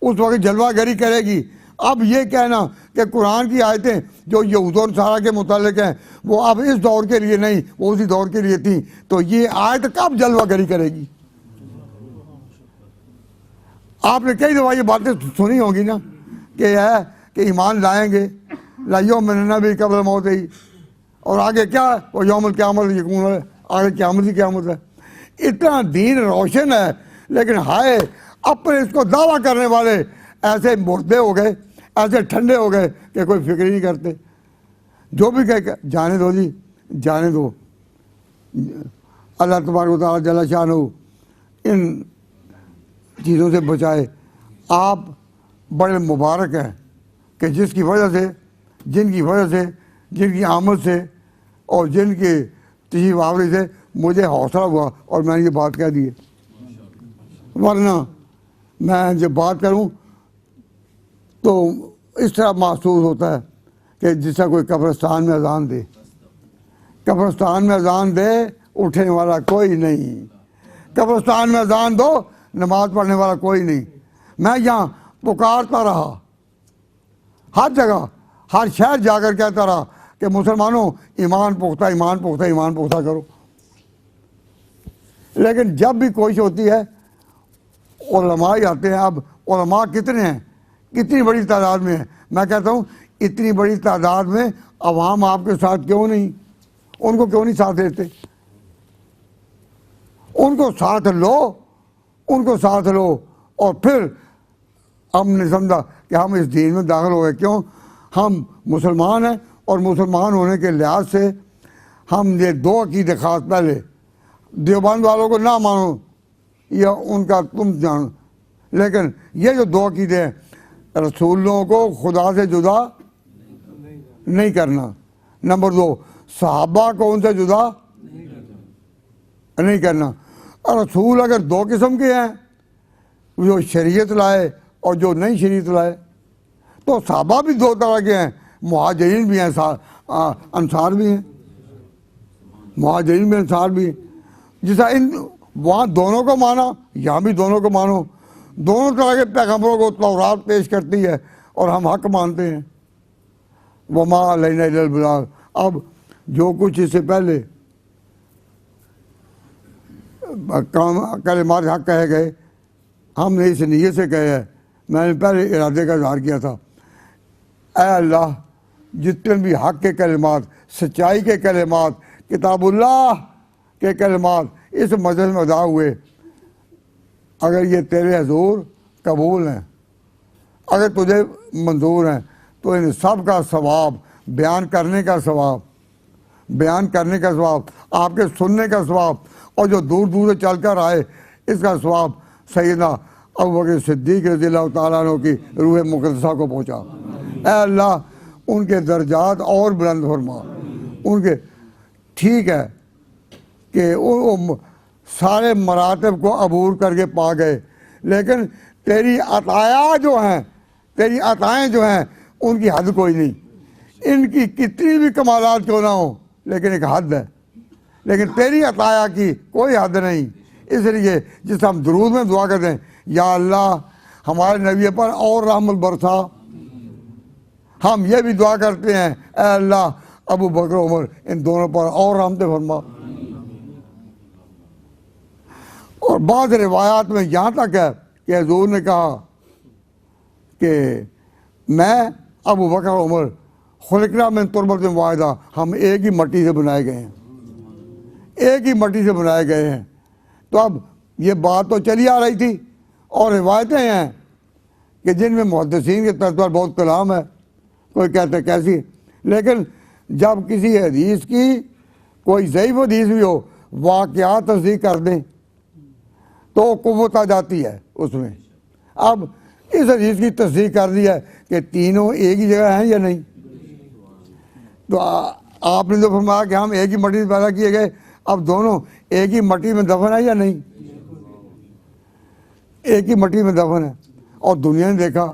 اس وقت جلوہ گری کرے گی. اب یہ کہنا کہ قرآن کی آیتیں جو یہود و نصارہ کے متعلق ہیں وہ اب اس دور کے لیے نہیں وہ اسی دور کے لیے تھیں, تو یہ آیت کب جلوہ گری کرے گی؟ آپ نے کئی دفعہ یہ باتیں سنی ہوں گی نا کہ ہے کہ ایمان لائیں گے لیؤمنن بہ قبل موتہ, اور آگے کیا ہے وہ یوم القیامت یکون, آگے قیامت ہی قیامت ہے. اتنا دین روشن ہے لیکن ہائے اپنے اس کو دعویٰ کرنے والے ایسے مردے ہو گئے, ایسے ٹھنڈے ہو گئے کہ کوئی فکر ہی نہیں کرتے. جو بھی کہ جانے دو جی جانے دو, اللہ تبارک و تعالیٰ جل شانہ ان چیزوں سے بچائے. آپ بڑے مبارک ہیں کہ جس کی وجہ سے جن کی وجہ سے جن کی آمد سے اور جن کی تشریف آوری سے مجھے حوصلہ ہوا اور میں نے یہ بات کہہ دی ہے. ورنہ میں جب بات کروں تو اس طرح محسوس ہوتا ہے کہ جس طرح کوئی قبرستان میں اذان دے, قبرستان میں اذان دے اٹھنے والا کوئی نہیں, قبرستان میں اذان دو نماز پڑھنے والا کوئی نہیں. میں یہاں پکارتا رہا ہر جگہ ہر شہر جا کر کہتا رہا کہ مسلمانوں ایمان پختہ ایمان پختہ ایمان پختہ کرو. لیکن جب بھی کوشش ہوتی ہے علماء ہی آتے ہیں. اب علماء کتنے ہیں, کتنی بڑی تعداد میں ہیں. میں کہتا ہوں اتنی بڑی تعداد میں عوام آپ کے ساتھ کیوں نہیں, ان کو کیوں نہیں ساتھ دیتے؟ ان کو ساتھ لو, ان کو ساتھ لو. اور پھر ہم نے سمجھا کہ ہم اس دین میں داخل ہو گئے. کیوں؟ ہم مسلمان ہیں اور مسلمان ہونے کے لحاظ سے ہم یہ دو عقیدے خاص, پہلے دیوبند والوں کو نہ مانو یا ان کا تم جانو, لیکن یہ جو دو عقیدے ہیں رسولوں کو خدا سے جدا نہیں کرنا, نمبر دو صحابہ کو ان سے جدا نہیں کرنا. اور رسول اگر دو قسم کے ہیں جو شریعت لائے اور جو نہیں شریعت لائے, تو صحابہ بھی دو طرح کے ہیں, مہاجرین بھی ہیں انصار بھی ہیں, مہاجرین بھی انصار بھی ہیں. جیسا ان وہاں دونوں کو مانا یہاں بھی دونوں کو مانو. دونوں طرح کے پیغمبروں کو تورات پیش کرتی ہے اور ہم حق مانتے ہیں. وما علینا الا البلاغ. اب جو کچھ اس سے پہلے کلمات حق کہے گئے ہم نے اس نیت سے کہے ہیں. میں نے پہلے ارادے کا اظہار کیا تھا, اے اللہ جتنے بھی حق کے کلمات, سچائی کے کلمات, کتاب اللہ کے کلمات اس مجلس میں ادا ہوئے, اگر یہ تیرے حضور قبول ہیں, اگر تجھے منظور ہیں, تو ان سب کا ثواب بیان کرنے کا ثواب, بیان کرنے کا ثواب, آپ کے سننے کا ثواب, اور جو دور دور سے چل کر آئے اس کا ثواب سیدنا ابوبکر صدیق رضی اللہ تعالیٰ عنہ کی روح مقدسہ کو پہنچا. اے اللہ ان کے درجات اور بلند فرما. ان کے ٹھیک ہے کہ سارے مراتب کو عبور کر کے پا گئے, لیکن تیری عطایا جو ہیں، تیری عطائیں جو ہیں ان کی حد کوئی نہیں، ان کی کتنی بھی کمالات کیوں نہ ہوں لیکن ایک حد ہے، لیکن تیری عطایا کی کوئی حد نہیں۔ اس لیے جس ہم درود میں دعا کرتے ہیں، یا اللہ ہمارے نبی پر اور رحمت برسا، ہم یہ بھی دعا کرتے ہیں اے اللہ ابو بکر عمر ان دونوں پر اور رحمتیں فرما۔ اور بعض روایات میں یہاں تک ہے کہ حضور نے کہا کہ میں ابو بکر عمر خلقنا من تربۃ واحدہ، ہم ایک ہی مٹی سے بنائے گئے ہیں، ایک ہی مٹی سے بنائے گئے ہیں۔ تو اب یہ بات تو چلی آ رہی تھی، اور روایتیں ہیں کہ جن میں محدثین کے طرز پر بہت کلام ہے، کوئی کہتے کیسی، لیکن جب کسی حدیث کی کوئی ضعیف حدیث بھی ہو واقعات تصدیق کر دیں تو قوت آ جاتی ہے اس میں۔ اب اس حدیث کی تصدیق کر دی ہے کہ تینوں ایک ہی جگہ ہیں یا نہیں، تو آپ نے تو فرمایا کہ ہم ایک ہی مٹی سے پیدا کیے گئے، اب دونوں ایک ہی مٹی میں دفن ہے یا نہیں، ایک ہی مٹی میں دفن ہے۔ اور دنیا نے دیکھا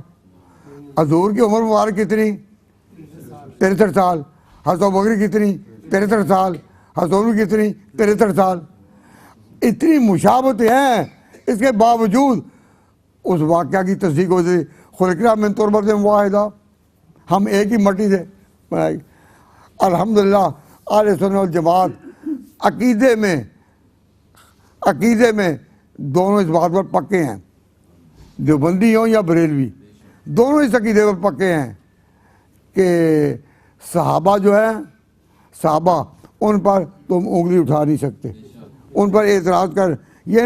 حضور کی عمر مبارک کتنی، 63 سال، حضرت ابوبکر کتنی، 63 سال، حضرت عمر کتنی، 63 سال، اتنی مشابہتیں ہیں، اس کے باوجود اس واقعہ کی تصدیق ہوتی ہے، خلقنا من تربۃ واحدہ، ہم ایک ہی مٹی سے بنائے۔ الحمدللہ اہل سنت والجماعت عقیدے میں دونوں اس بات پر پکے ہیں، دیوبندی ہوں یا بریلوی، دونوں اس عقیدے پر پکے ہیں کہ صحابہ جو ہیں، صحابہ ان پر تم انگلی اٹھا نہیں سکتے، ان پر اعتراض کر، یہ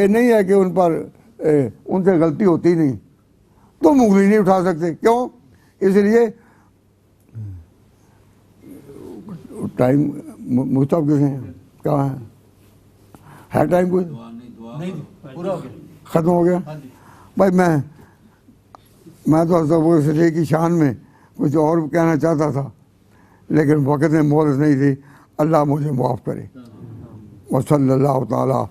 نہیں ہے کہ ان پر ان سے غلطی ہوتی نہیں، تم انگلی نہیں اٹھا سکتے، کیوں؟ اس لیے ٹائم مصطفیٰ کس ہیں، کہاں ہے ٹائم کوئی ختم ہو گیا؟ بھائی میں تو حضرت ابو بکر صدیق کی شان میں کچھ اور کہنا چاہتا تھا لیکن وقت میں مہلت نہیں تھی، اللہ مجھے معاف کرے۔ وصلی اللہ تعالیٰ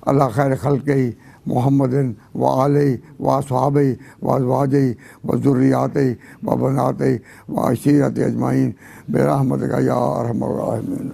اللہ خیر خلقہ محمد و آلہ و اصحابہ و ازواجہ و ذریاتہ و بناتہ و عشیرتہ اجمعین برحمتک یا ارحم الراحمین۔